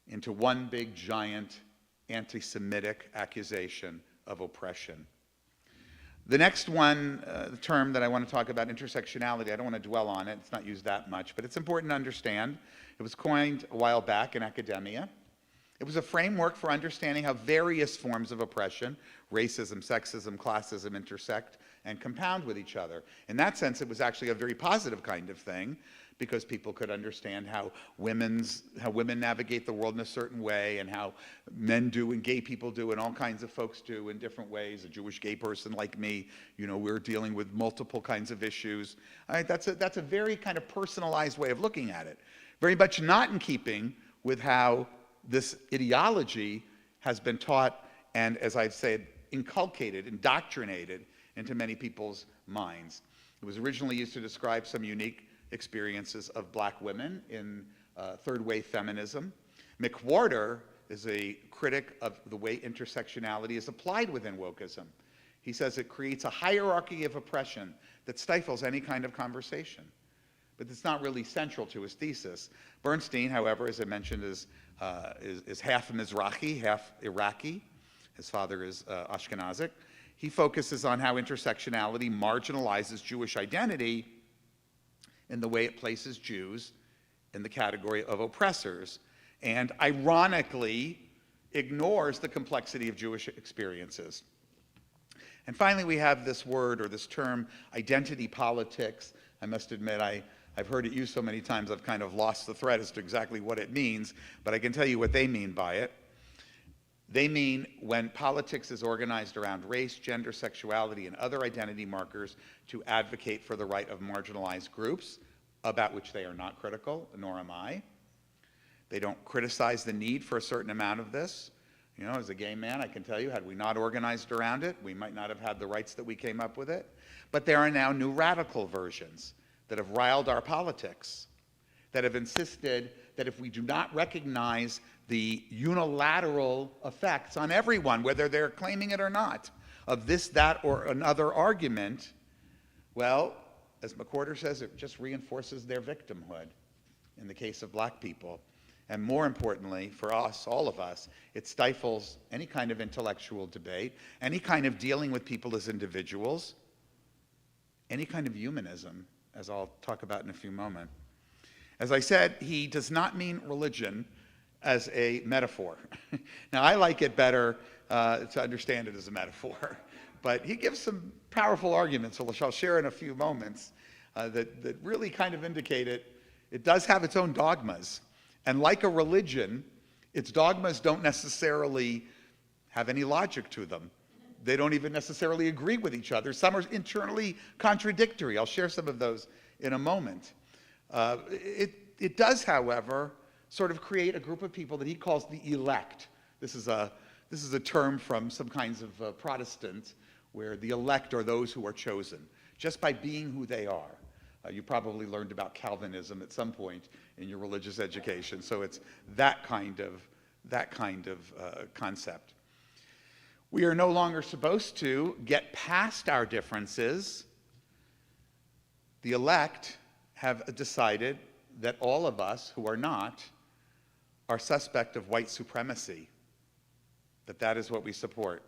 into one big, giant, anti-Semitic accusation of oppression. The next one, the term that I want to talk about, intersectionality, I don't want to dwell on it. It's not used that much, but it's important to understand. It was coined a while back in academia. It was a framework for understanding how various forms of oppression, racism, sexism, classism, intersect and compound with each other. In that sense, it was actually a very positive kind of thing, because people could understand how women navigate the world in a certain way, and how men do and gay people do and all kinds of folks do in different ways. A Jewish gay person like me, you know, we're dealing with multiple kinds of issues. That's a very kind of personalized way of looking at it. Very much not in keeping with how this ideology has been taught and, as I've said, inculcated, indoctrinated into many people's minds. It was originally used to describe some unique experiences of black women in third wave feminism. McWhorter is a critic of the way intersectionality is applied within wokeism. He says it creates a hierarchy of oppression that stifles any kind of conversation. But it's not really central to his thesis. Bernstein, however, as I mentioned, is half Mizrahi, half Iraqi. His father is Ashkenazic. He focuses on how intersectionality marginalizes Jewish identity in the way it places Jews in the category of oppressors, and ironically ignores the complexity of Jewish experiences. And finally, we have this word or this term, identity politics. I must admit, I've heard it used so many times I've kind of lost the thread as to exactly what it means, but I can tell you what they mean by it. They mean when politics is organized around race, gender, sexuality, and other identity markers to advocate for the right of marginalized groups, about which they are not critical, nor am I. They don't criticize the need for a certain amount of this. You know, as a gay man, I can tell you, had we not organized around it, we might not have had the rights that we came up with it. But there are now new radical versions that have riled our politics, that have insisted that if we do not recognize the unilateral effects on everyone, whether they're claiming it or not, of this, that, or another argument, well, as McWhorter says, it just reinforces their victimhood in the case of black people. And more importantly, for us, all of us, it stifles any kind of intellectual debate, any kind of dealing with people as individuals, any kind of humanism, as I'll talk about in a few moments. As I said, he does not mean religion as a metaphor. Now, I like it better to understand it as a metaphor, but he gives some powerful arguments, which I'll share in a few moments, that really kind of indicate it does have its own dogmas. And like a religion, its dogmas don't necessarily have any logic to them. They don't even necessarily agree with each other. Some are internally contradictory. I'll share some of those in a moment. It does, however, sort of create a group of people that he calls the elect. This is a term from some kinds of Protestant, where the elect are those who are chosen, just by being who they are. You probably learned about Calvinism at some point in your religious education, so it's that kind of concept. We are no longer supposed to get past our differences. The elect have decided that all of us who are not are suspect of white supremacy, that is what we support.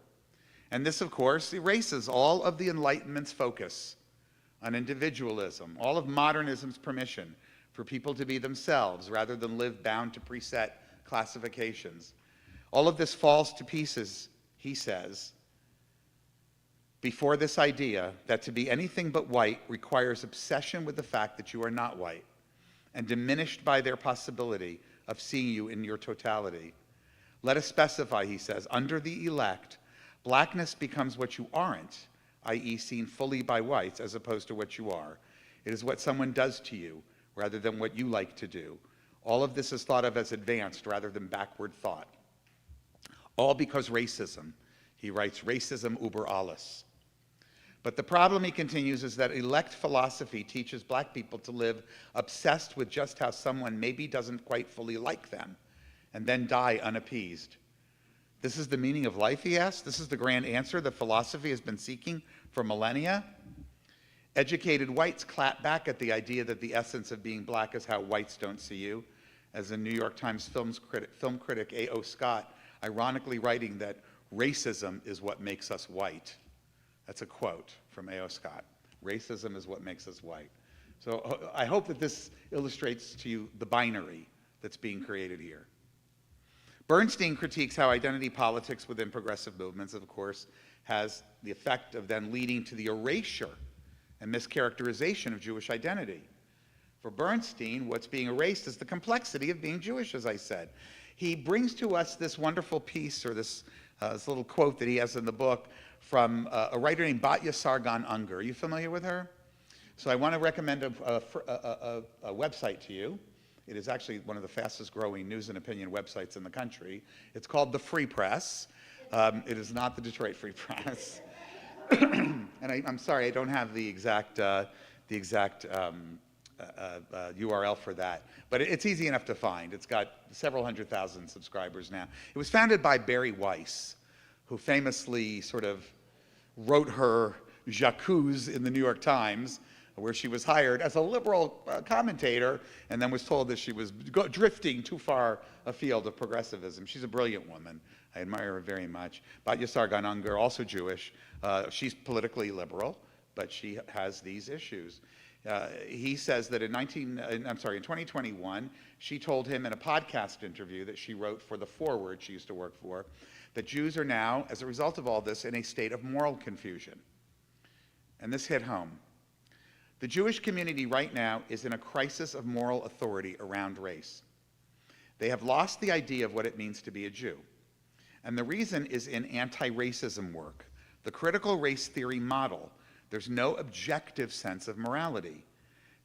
And this, of course, erases all of the Enlightenment's focus on individualism, all of modernism's permission for people to be themselves rather than live bound to preset classifications. All of this falls to pieces, he says, before this idea that to be anything but white requires obsession with the fact that you are not white, and diminished by their possibility of seeing you in your totality. Let us specify, he says, under the elect, blackness becomes what you aren't, i.e. seen fully by whites as opposed to what you are. It is what someone does to you rather than what you like to do. All of this is thought of as advanced rather than backward thought. All because racism. He writes, racism über alles. But the problem, he continues, is that elect philosophy teaches black people to live obsessed with just how someone maybe doesn't quite fully like them, and then die unappeased. This is the meaning of life, he asks? This is the grand answer that philosophy has been seeking for millennia? Educated whites clap back at the idea that the essence of being black is how whites don't see you, as the New York Times film critic A.O. Scott, ironically writing that racism is what makes us white. That's a quote from A.O. Scott. Racism is what makes us white. So I hope that this illustrates to you the binary that's being created here. Bernstein critiques how identity politics within progressive movements, of course, has the effect of then leading to the erasure and mischaracterization of Jewish identity. For Bernstein, what's being erased is the complexity of being Jewish, as I said. He brings to us this wonderful piece, or this little quote that he has in the book from a writer named Batya Sargon-Unger. Are you familiar with her? So I want to recommend a website to you. It is actually one of the fastest growing news and opinion websites in the country. It's called The Free Press. It is not the Detroit Free Press. And I'm sorry, I don't have the exact URL for that. But it's easy enough to find. It's got several 100,000 subscribers now. It was founded by Barry Weiss, who famously sort of wrote her j'accuse in the New York Times, where she was hired as a liberal commentator and then was told that she was drifting too far afield of progressivism. She's a brilliant woman. I admire her very much. Batya Sargon-Unger, also Jewish. She's politically liberal, but she has these issues. He says that in 2021, she told him in a podcast interview that she wrote for The Forward, she used to work for, that Jews are now, as a result of all this, in a state of moral confusion. And this hit home. The Jewish community right now is in a crisis of moral authority around race. They have lost the idea of what it means to be a Jew. And the reason is in anti-racism work, the critical race theory model. There's no objective sense of morality.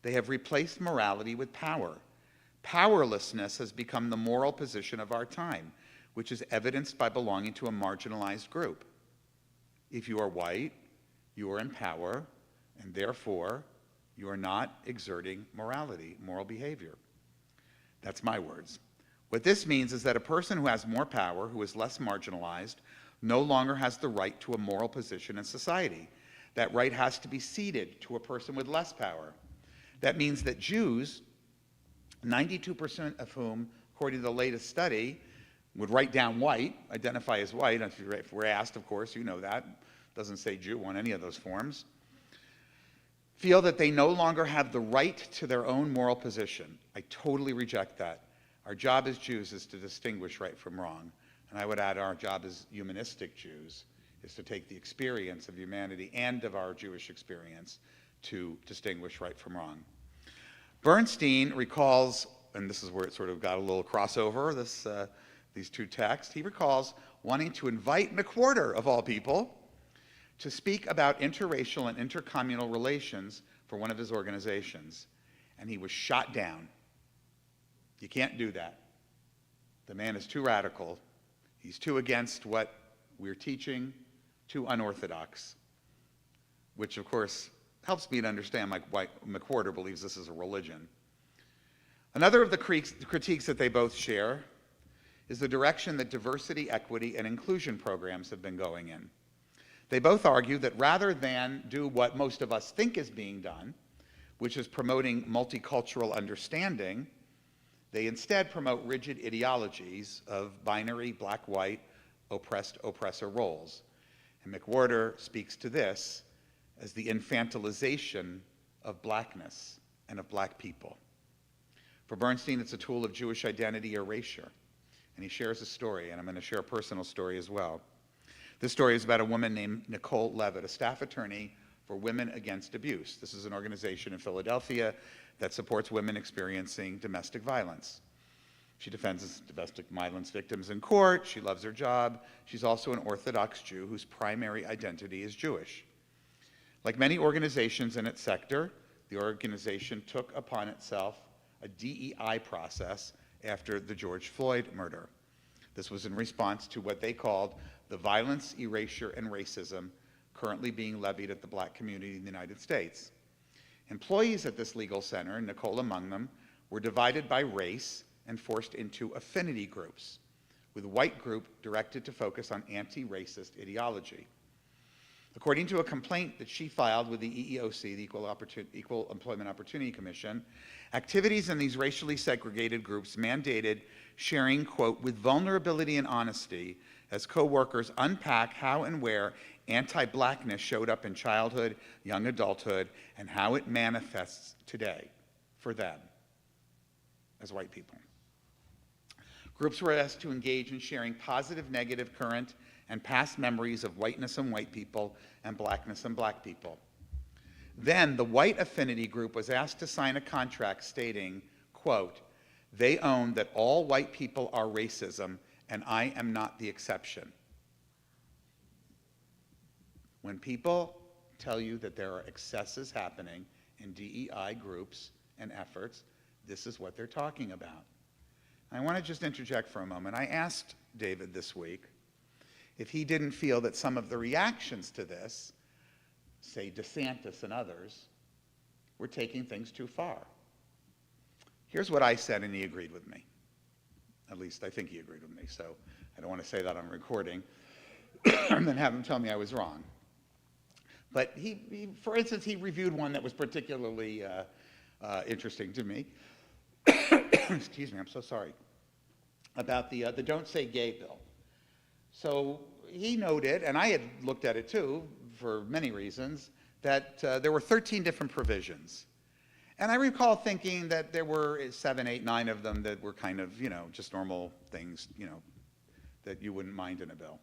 They have replaced morality with power. Powerlessness has become the moral position of our time, which is evidenced by belonging to a marginalized group. If you are white, you are in power, and therefore, you are not exerting morality, moral behavior. That's my words. What this means is that a person who has more power, who is less marginalized, no longer has the right to a moral position in society. That right has to be ceded to a person with less power. That means that Jews, 92% of whom, according to the latest study, would write down white, identify as white. If we're asked, of course, you know that. Doesn't say Jew on any of those forms. Feel that they no longer have the right to their own moral position. I totally reject that. Our job as Jews is to distinguish right from wrong. And I would add our job as humanistic Jews is to take the experience of humanity and of our Jewish experience to distinguish right from wrong. Bernstein recalls, and this is where it sort of got a little crossover, these two texts, he recalls wanting to invite McWhorter, of all people, to speak about interracial and intercommunal relations for one of his organizations. And he was shot down. You can't do that. The man is too radical. He's too against what we're teaching, too unorthodox, which of course helps me to understand why McWhorter believes this is a religion. Another of the critiques that they both share is the direction that diversity, equity, and inclusion programs have been going in. They both argue that rather than do what most of us think is being done, which is promoting multicultural understanding, they instead promote rigid ideologies of binary, black-white, oppressed-oppressor roles. And McWhorter speaks to this as the infantilization of blackness and of black people. For Bernstein, it's a tool of Jewish identity erasure. And he shares a story, and I'm going to share a personal story as well. This story is about a woman named Nicole Levitt, a staff attorney for Women Against Abuse. This is an organization in Philadelphia that supports women experiencing domestic violence. She defends domestic violence victims in court. She loves her job. She's also an Orthodox Jew whose primary identity is Jewish. Like many organizations in its sector, the organization took upon itself a DEI process after the George Floyd murder. This was in response to what they called the violence, erasure, and racism currently being levied at the black community in the United States. Employees at this legal center, Nicole among them, were divided by race and forced into affinity groups, with a white group directed to focus on anti-racist ideology. According to a complaint that she filed with the EEOC, the Equal Employment Opportunity Commission, activities in these racially segregated groups mandated sharing, quote, with vulnerability and honesty as co-workers unpack how and where anti-blackness showed up in childhood, young adulthood, and how it manifests today for them as white people. Groups were asked to engage in sharing positive, negative, current, and past memories of whiteness and white people and blackness and black people. Then the white affinity group was asked to sign a contract stating, quote, "They own that all white people are racism, and I am not the exception." When people tell you that there are excesses happening in DEI groups and efforts, this is what they're talking about. I want to just interject for a moment. I asked David this week if he didn't feel that some of the reactions to this, say DeSantis and others, were taking things too far. Here's what I said, and he agreed with me. At least I think he agreed with me, so I don't want to say that on recording and then have him tell me I was wrong. But he, for instance, he reviewed one that was particularly interesting to me. Excuse me, I'm so sorry. About the Don't Say Gay bill. So he noted, and I had looked at it too, for many reasons, that there were 13 different provisions. And I recall thinking that there were 7, 8, 9 of them that were kind of, just normal things, that you wouldn't mind in a bill.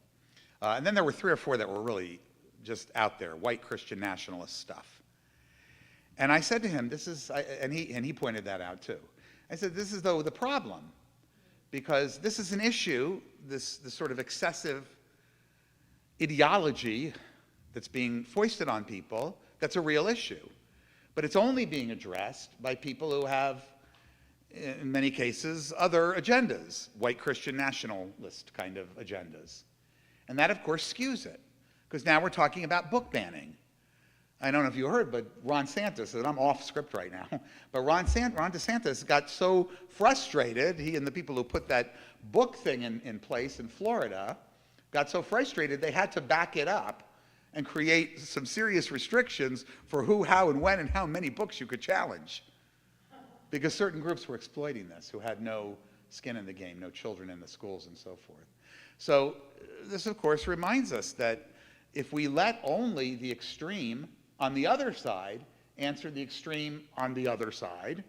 And then there were 3 or 4 that were really just out there, white Christian nationalist stuff. And I said to him, and he pointed that out too. I said, this is though the problem, because this is an issue, this sort of excessive ideology that's being foisted on people, that's a real issue. But it's only being addressed by people who have, in many cases, other agendas, white Christian nationalist kind of agendas. And that, of course, skews it, because now we're talking about book banning. I don't know if you heard, but Ron DeSantis, and I'm off script right now, but Ron DeSantis got so frustrated, he and the people who put that book thing in place in Florida, got so frustrated they had to back it up and create some serious restrictions for who, how, and when, and how many books you could challenge. Because certain groups were exploiting this, who had no skin in the game, no children in the schools and so forth. So this, of course, reminds us that if we let only the extreme on the other side answer the extreme on the other side,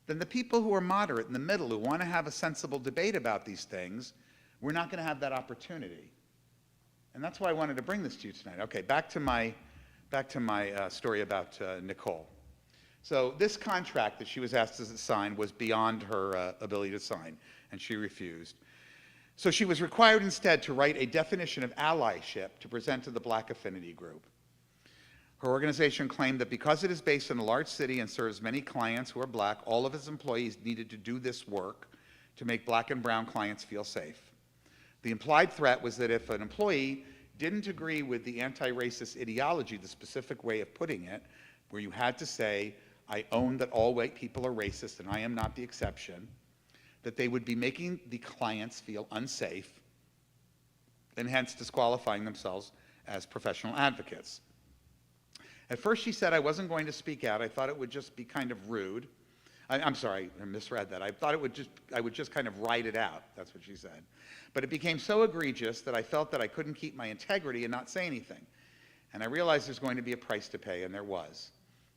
then the people who are moderate in the middle, who want to have a sensible debate about these things, we're not going to have that opportunity. And that's why I wanted to bring this to you tonight. Okay, back to my story about Nicole. So this contract that she was asked to sign was beyond her ability to sign, and she refused. So she was required instead to write a definition of allyship to present to the Black Affinity Group. Her organization claimed that because it is based in a large city and serves many clients who are black, all of its employees needed to do this work to make black and brown clients feel safe. The implied threat was that if an employee didn't agree with the anti-racist ideology, the specific way of putting it, where you had to say, I own that all white people are racist and I am not the exception, that they would be making the clients feel unsafe and hence disqualifying themselves as professional advocates. At first she said I wasn't going to speak out. I thought it would just be kind of rude. I'm sorry, I misread that. I thought I would just kind of write it out. That's what she said. But it became so egregious that I felt that I couldn't keep my integrity and not say anything. And I realized there's going to be a price to pay, and there was.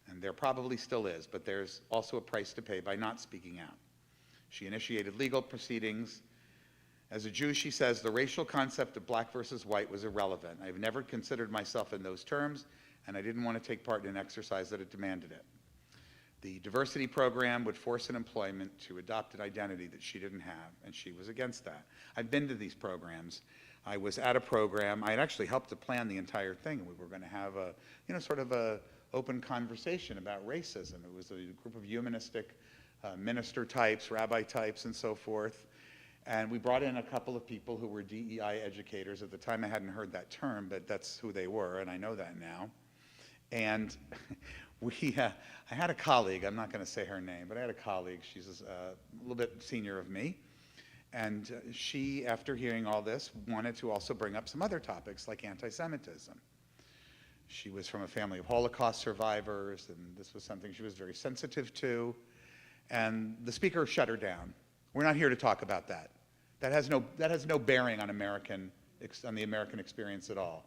And there probably still is, but there's also a price to pay by not speaking out. She initiated legal proceedings. As a Jew, she says, the racial concept of black versus white was irrelevant. I've never considered myself in those terms, and I didn't want to take part in an exercise that it demanded it. The diversity program would force an employment to adopt an identity that she didn't have, and she was against that. I've been to these programs. I was at a program. I had actually helped to plan the entire thing, and we were going to have a, sort of a open conversation about racism. It was a group of humanistic minister types, rabbi types, and so forth. And we brought in a couple of people who were DEI educators. At the time, I hadn't heard that term, but that's who they were, and I know that now. And I had a colleague, I'm not going to say her name, but I had a colleague, she's a little bit senior of me, and she, after hearing all this, wanted to also bring up some other topics like anti-Semitism. She was from a family of Holocaust survivors, and this was something she was very sensitive to, and the speaker shut her down. We're not here to talk about that. That has no bearing on the American experience at all.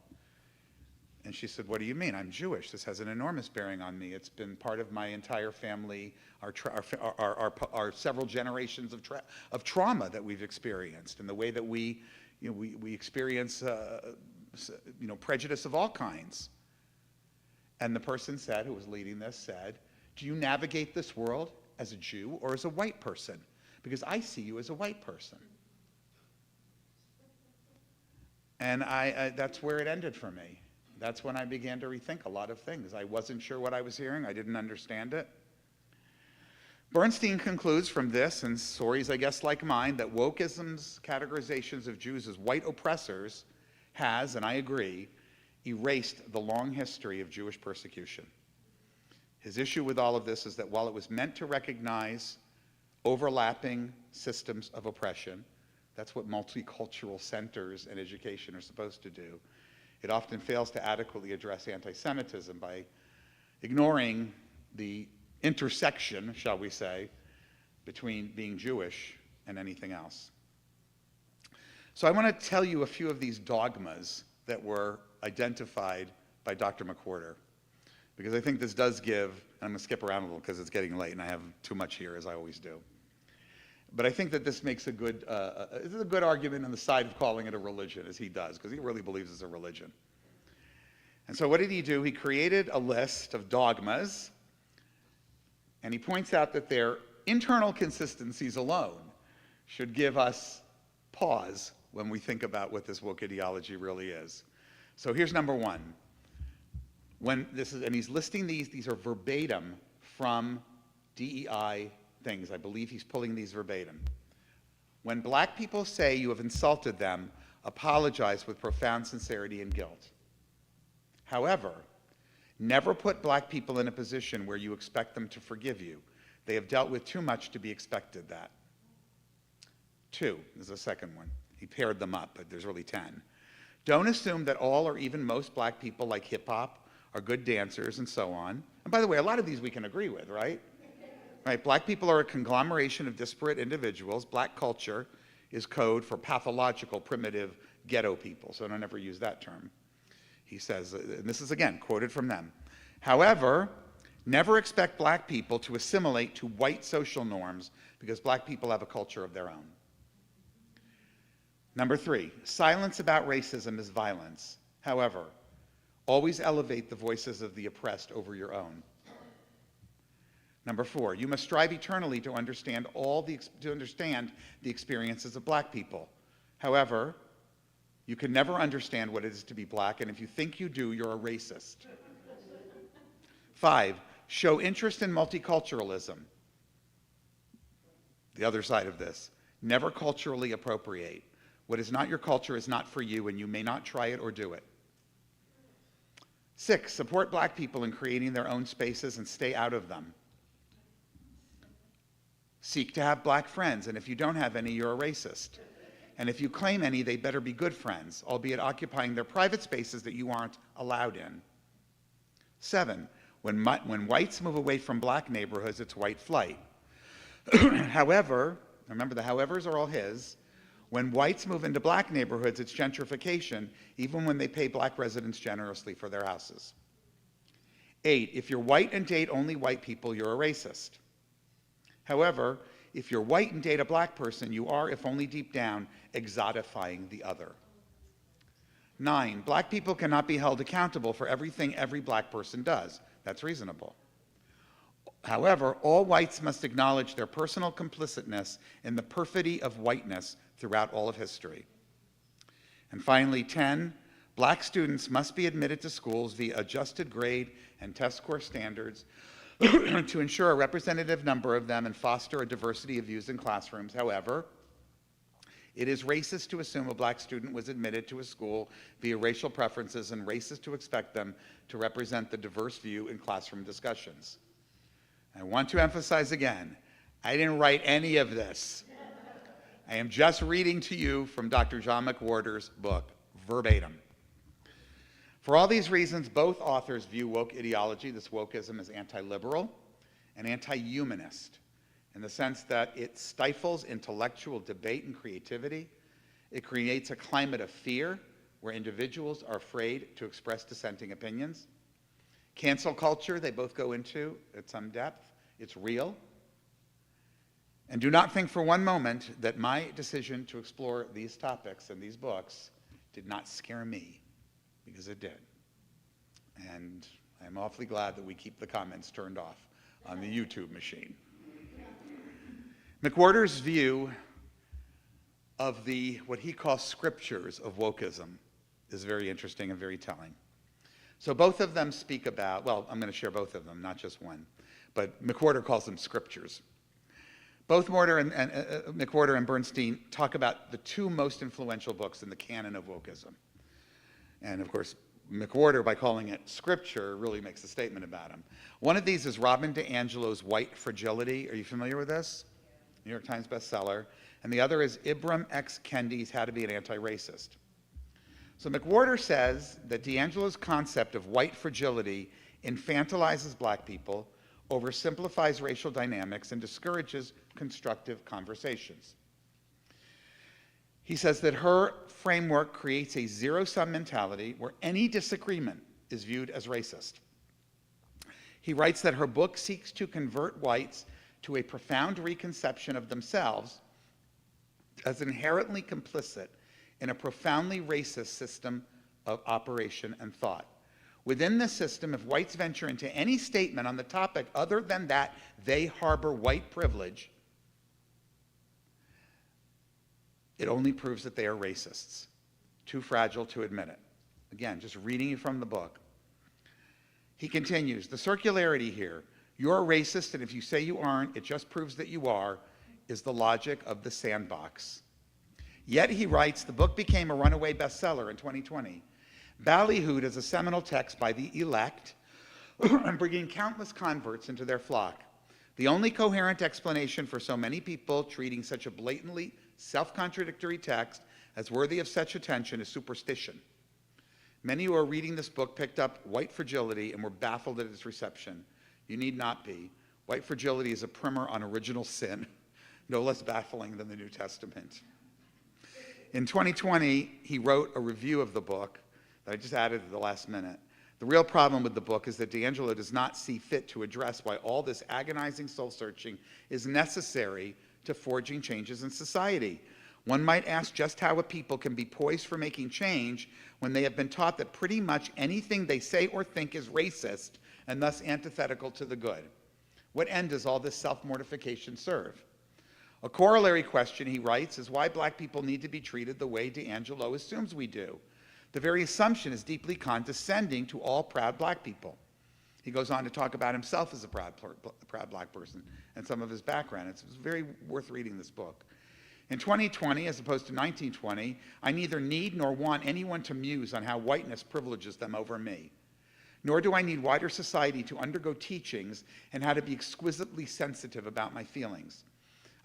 And she said, what do you mean? I'm Jewish. This has an enormous bearing on me. It's been part of my entire family, our several generations of trauma that we've experienced, and the way that we experience prejudice of all kinds. And the person said, who was leading this, said, do you navigate this world as a Jew or as a white person? Because I see you as a white person. And that's where it ended for me. That's when I began to rethink a lot of things. I wasn't sure what I was hearing. I didn't understand it. Bernstein concludes from this, and stories, I guess, like mine, that wokeism's categorizations of Jews as white oppressors has, and I agree, erased the long history of Jewish persecution. His issue with all of this is that while it was meant to recognize overlapping systems of oppression, that's what multicultural centers and education are supposed to do, it often fails to adequately address anti-Semitism by ignoring the intersection, shall we say, between being Jewish and anything else. So I want to tell you a few of these dogmas that were identified by Dr. McWhorter, because I think this does give, and I'm going to skip around a little because it's getting late and I have too much here, as I always do. But I think that this makes a good argument on the side of calling it a religion, as he does, because he really believes it's a religion. And so what did he do? He created a list of dogmas, and he points out that their internal consistencies alone should give us pause when we think about what this woke ideology really is. So here's number one. And he's listing these are verbatim from DEI things. I believe he's pulling these verbatim. When black people say you have insulted them, apologize with profound sincerity and guilt. However, never put black people in a position where you expect them to forgive you. They have dealt with too much to be expected that. 2, there's a second one. He paired them up, but there's really 10. Don't assume that all or even most black people like hip hop are good dancers and so on. And by the way, a lot of these we can agree with, right? Right, black people are a conglomeration of disparate individuals. Black culture is code for pathological, primitive ghetto people, so don't ever use that term. He says, and this is again quoted from them, however, never expect black people to assimilate to white social norms because black people have a culture of their own. Number 3, silence about racism is violence. However, always elevate the voices of the oppressed over your own. Number 4, you must strive eternally to understand the experiences of black people. However, you can never understand what it is to be black, and if you think you do, you're a racist. 5, show interest in multiculturalism. The other side of this, never culturally appropriate. What is not your culture is not for you, and you may not try it or do it. 6, support black people in creating their own spaces and stay out of them. Seek to have black friends, and if you don't have any, you're a racist. And if you claim any, they better be good friends, albeit occupying their private spaces that you aren't allowed in. 7, when whites move away from black neighborhoods, it's white flight. However, remember the howevers are all his, when whites move into black neighborhoods, it's gentrification, even when they pay black residents generously for their houses. 8, if you're white and date only white people, you're a racist. However, if you're white and date a black person, you are, if only deep down, exotifying the other. 9, black people cannot be held accountable for everything every black person does. That's reasonable. However, all whites must acknowledge their personal complicitness in the perfidy of whiteness throughout all of history. And finally, 10, black students must be admitted to schools via adjusted grade and test score standards to ensure a representative number of them and foster a diversity of views in classrooms. However, it is racist to assume a black student was admitted to a school via racial preferences and racist to expect them to represent the diverse view in classroom discussions. I want to emphasize again, I didn't write any of this. I am just reading to you from Dr. John McWhorter's book, verbatim. For all these reasons, both authors view woke ideology, this wokeism, as anti-liberal and anti-humanist, in the sense that it stifles intellectual debate and creativity. It creates a climate of fear where individuals are afraid to express dissenting opinions. Cancel culture, they both go into at some depth. It's real. And do not think for one moment that my decision to explore these topics and these books did not scare me, because it did. And I'm awfully glad that we keep the comments turned off on the YouTube machine. McWhorter's view of what he calls scriptures of wokeism is very interesting and very telling. So both of them speak about, well, I'm going to share both of them, not just one, but McWhorter calls them scriptures. Both McWhorter and Bernstein talk about the two most influential books in the canon of wokeism. And of course, McWhorter, by calling it scripture, really makes a statement about him. One of these is Robin DiAngelo's White Fragility. Are you familiar with this? New York Times bestseller. And the other is Ibram X. Kendi's How to Be an Anti-Racist. So McWhorter says that DiAngelo's concept of white fragility infantilizes black people, oversimplifies racial dynamics, and discourages constructive conversations. He says that her framework creates a zero-sum mentality where any disagreement is viewed as racist. He writes that her book seeks to convert whites to a profound reconception of themselves as inherently complicit in a profoundly racist system of operation and thought. Within this system, if whites venture into any statement on the topic other than that they harbor white privilege, it only proves that they are racists, too fragile to admit it. Again, just reading you from the book. He continues, the circularity here, you're a racist, and if you say you aren't, it just proves that you are, is the logic of the sandbox. Yet, he writes, the book became a runaway bestseller in 2020. Ballyhooed is a seminal text by the elect, bringing countless converts into their flock. The only coherent explanation for so many people treating such a blatantly self-contradictory text as worthy of such attention is superstition. Many who are reading this book picked up White Fragility and were baffled at its reception. You need not be. White Fragility is a primer on original sin, no less baffling than the New Testament. In 2020, he wrote a review of the book that I just added at the last minute. The real problem with the book is that DiAngelo does not see fit to address why all this agonizing soul-searching is necessary to forging changes in society. One might ask just how a people can be poised for making change when they have been taught that pretty much anything they say or think is racist and thus antithetical to the good. What end does all this self-mortification serve? A corollary question, he writes, is why black people need to be treated the way DiAngelo assumes we do. The very assumption is deeply condescending to all proud black people. He goes on to talk about himself as a proud black person and some of his background. It's very worth reading this book. In 2020, as opposed to 1920, I neither need nor want anyone to muse on how whiteness privileges them over me. Nor do I need wider society to undergo teachings and how to be exquisitely sensitive about my feelings.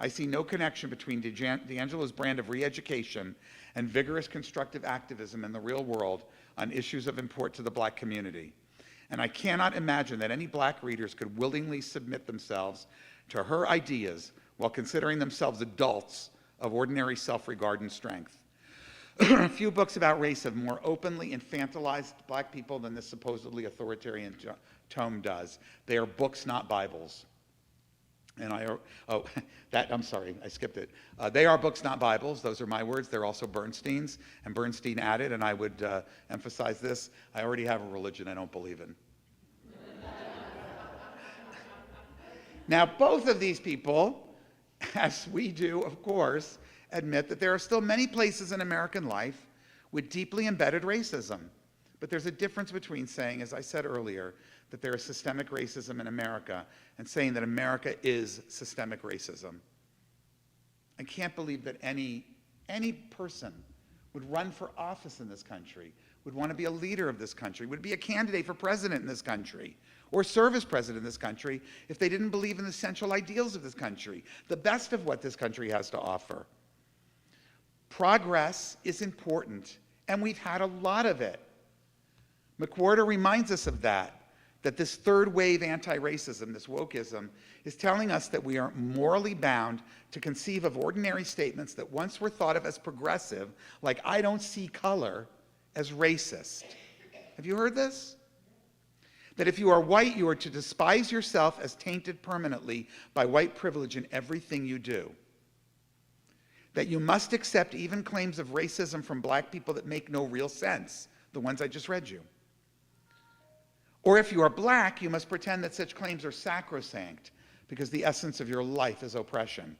I see no connection between DiAngelo's brand of re-education and vigorous constructive activism in the real world on issues of import to the black community. And I cannot imagine that any black readers could willingly submit themselves to her ideas while considering themselves adults of ordinary self-regard and strength. Few books about race have more openly infantilized black people than this supposedly authoritarian tome does. They are books, not Bibles. And I'm sorry, I skipped it. They are books, not Bibles. Those are my words. They're also Bernstein's. And Bernstein added, and I would emphasize this, I already have a religion I don't believe in. Now, both of these people, as we do, of course, admit that there are still many places in American life with deeply embedded racism. But there's a difference between saying, as I said earlier, that there is systemic racism in America and saying that America is systemic racism. I can't believe that any person would run for office in this country, would want to be a leader of this country, would be a candidate for president in this country, or serve as president in this country if they didn't believe in the central ideals of this country, the best of what this country has to offer. Progress is important, and we've had a lot of it. McWhorter reminds us of that this third wave anti-racism, this wokeism, is telling us that we are morally bound to conceive of ordinary statements that once were thought of as progressive, like I don't see color, as racist. Have you heard this? That if you are white, you are to despise yourself as tainted permanently by white privilege in everything you do. That you must accept even claims of racism from black people that make no real sense, the ones I just read you. Or if you are black, you must pretend that such claims are sacrosanct because the essence of your life is oppression.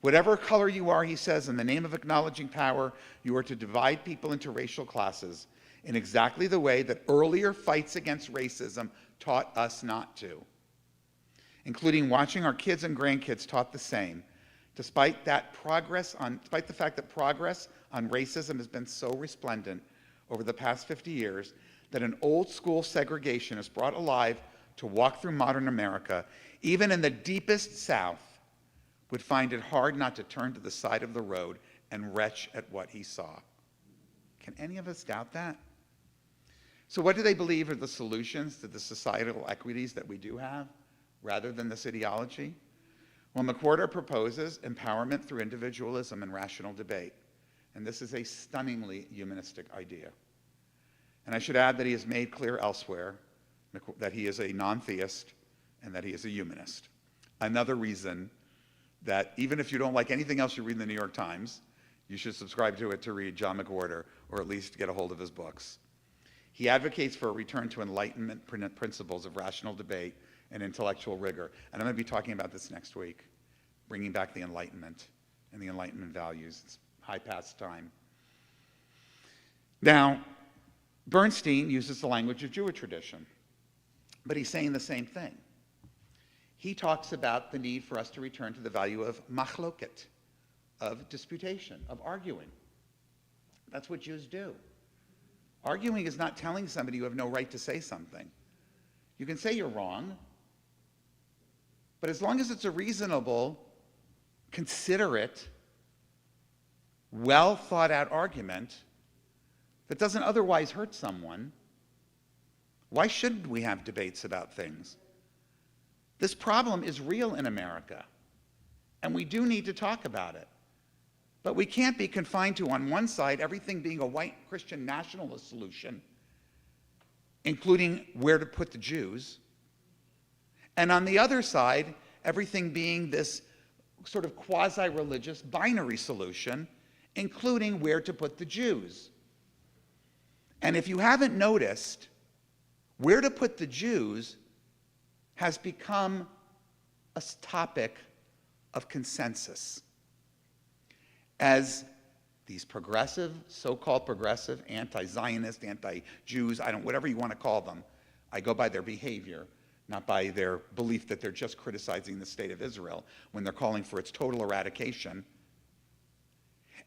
Whatever color you are, he says, in the name of acknowledging power, you are to divide people into racial classes in exactly the way that earlier fights against racism taught us not to, including watching our kids and grandkids taught the same, despite the fact that progress on racism has been so resplendent over the past 50 years that an old school segregation is brought alive to walk through modern America, even in the deepest South, would find it hard not to turn to the side of the road and retch at what he saw. Can any of us doubt that? So what do they believe are the solutions to the societal equities that we do have, rather than this ideology? Well, McWhorter proposes empowerment through individualism and rational debate. And this is a stunningly humanistic idea. And I should add that he has made clear elsewhere that he is a non-theist and that he is a humanist. Another reason that even if you don't like anything else you read in the New York Times, you should subscribe to it to read John McWhorter, or at least get a hold of his books. He advocates for a return to Enlightenment principles of rational debate and intellectual rigor. And I'm going to be talking about this next week, bringing back the Enlightenment and the Enlightenment values. It's high past time. Now, Bernstein uses the language of Jewish tradition, but he's saying the same thing. He talks about the need for us to return to the value of machloket, of disputation, of arguing. That's what Jews do. Arguing is not telling somebody you have no right to say something. You can say you're wrong, but as long as it's a reasonable, considerate, well thought out argument that doesn't otherwise hurt someone, why shouldn't we have debates about things? This problem is real in America, and we do need to talk about it. But we can't be confined to, on one side, everything being a white Christian nationalist solution, including where to put the Jews, and on the other side, everything being this sort of quasi-religious binary solution, including where to put the Jews. And if you haven't noticed, where to put the Jews has become a topic of consensus. As these progressive, so-called progressive, anti-Zionist, anti-Jews, whatever you want to call them, I go by their behavior, not by their belief that they're just criticizing the state of Israel when they're calling for its total eradication.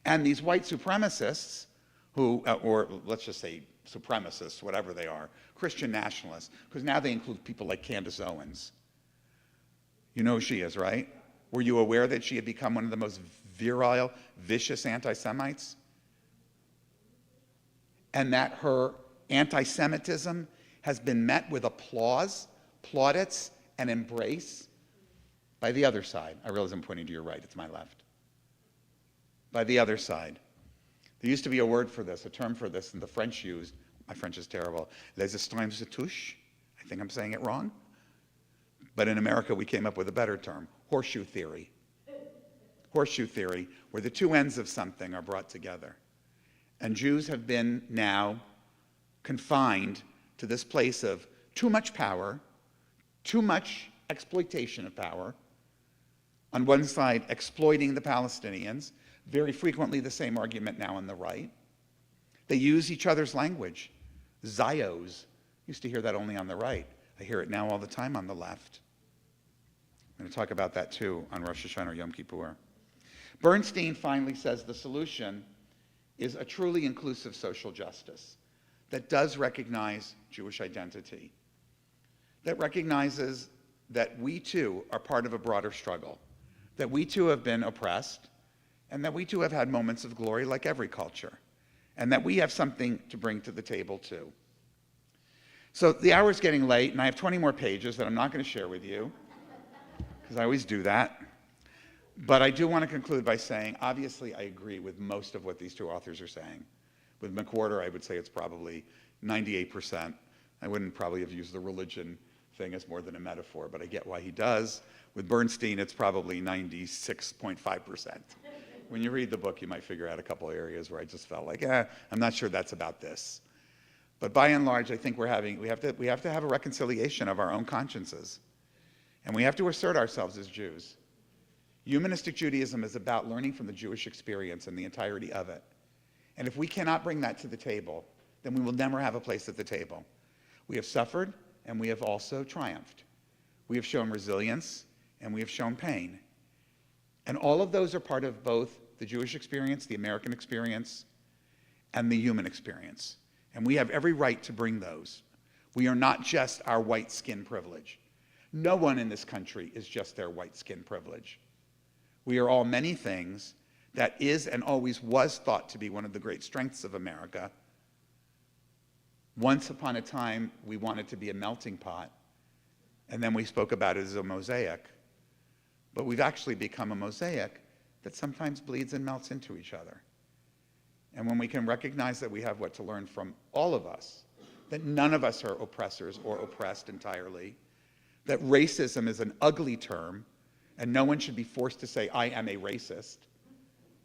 And these white supremacists who, or let's just say supremacists, whatever they are, Christian nationalists, because now they include people like Candace Owens. You know who she is, right? Were you aware that she had become one of the most virile, vicious anti-Semites? And that her anti-Semitism has been met with applause, plaudits, and embrace by the other side. I realize I'm pointing to your right, it's my left. By the other side. There used to be a word for this, a term for this, and the French used, my French is terrible, les extrêmes de touche. I think I'm saying it wrong. But in America, we came up with a better term, horseshoe theory. Horseshoe theory, where the two ends of something are brought together. And Jews have been now confined to this place of too much power, too much exploitation of power. On one side, exploiting the Palestinians, very frequently the same argument now on the right. They use each other's language. Zios. Used to hear that only on the right. I hear it now all the time on the left. I'm going to talk about that too on Rosh Hashanah or Yom Kippur. Bernstein finally says the solution is a truly inclusive social justice that does recognize Jewish identity, that recognizes that we too are part of a broader struggle, that we too have been oppressed, and that we too have had moments of glory like every culture, and that we have something to bring to the table too. So the hour's getting late, and I have 20 more pages that I'm not going to share with you, because I always do that. But I do want to conclude by saying, obviously, I agree with most of what these two authors are saying. With McWhorter, I would say it's probably 98%. I wouldn't probably have used the religion thing as more than a metaphor, but I get why he does. With Bernstein, it's probably 96.5%. When you read the book, you might figure out a couple areas where I just felt like, I'm not sure that's about this. But by and large, I think we have to have a reconciliation of our own consciences. And we have to assert ourselves as Jews. Humanistic Judaism is about learning from the Jewish experience and the entirety of it. And if we cannot bring that to the table, then we will never have a place at the table. We have suffered, and we have also triumphed. We have shown resilience, and we have shown pain. And all of those are part of both the Jewish experience, the American experience, and the human experience. And we have every right to bring those. We are not just our white skin privilege. No one in this country is just their white skin privilege. We are all many things that is and always was thought to be one of the great strengths of America. Once upon a time, we wanted to be a melting pot, and then we spoke about it as a mosaic. But we've actually become a mosaic that sometimes bleeds and melts into each other. And when we can recognize that we have what to learn from all of us, that none of us are oppressors or oppressed entirely, that racism is an ugly term, and no one should be forced to say, I am a racist,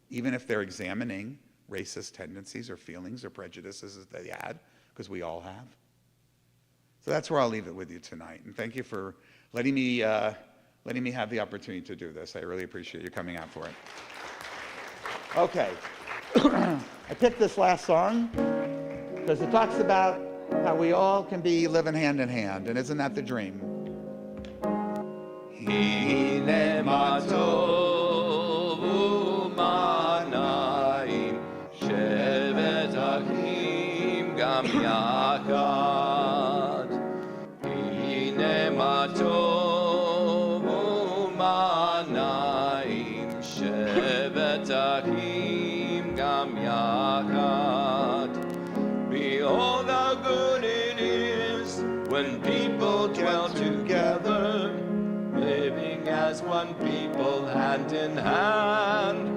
even if they're examining racist tendencies or feelings or prejudices that they had, because we all have. So that's where I'll leave it with you tonight. And thank you for letting me have the opportunity to do this. I really appreciate you coming out for it. Okay. I picked this last song because it talks about how we all can be living hand in hand, and isn't that the dream? Hine ma tovu manaim shevet achim gam yachad. Hine ma tovu manaim shevet achim gam yachad. Behold how good it is when people dwell together, living as one people, hand in hand.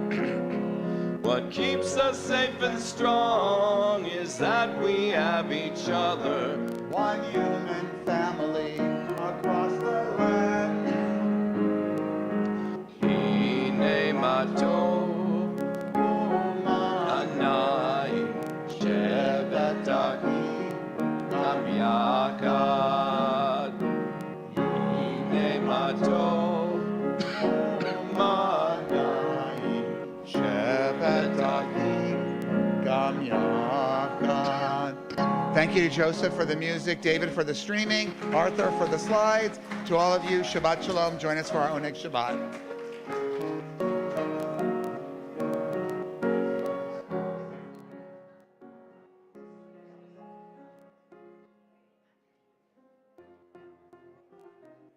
What keeps us safe and strong is that we have each other, One human family across the land. Hine ma tovu manaim shevet achim gam yachad. Hine ma tovu manaim shevet achim Gam yachad. Thank you to Joseph for the music, David for the streaming, Arthur for the slides. To all of you, Shabbat Shalom. Join us for our Oneg Shabbat.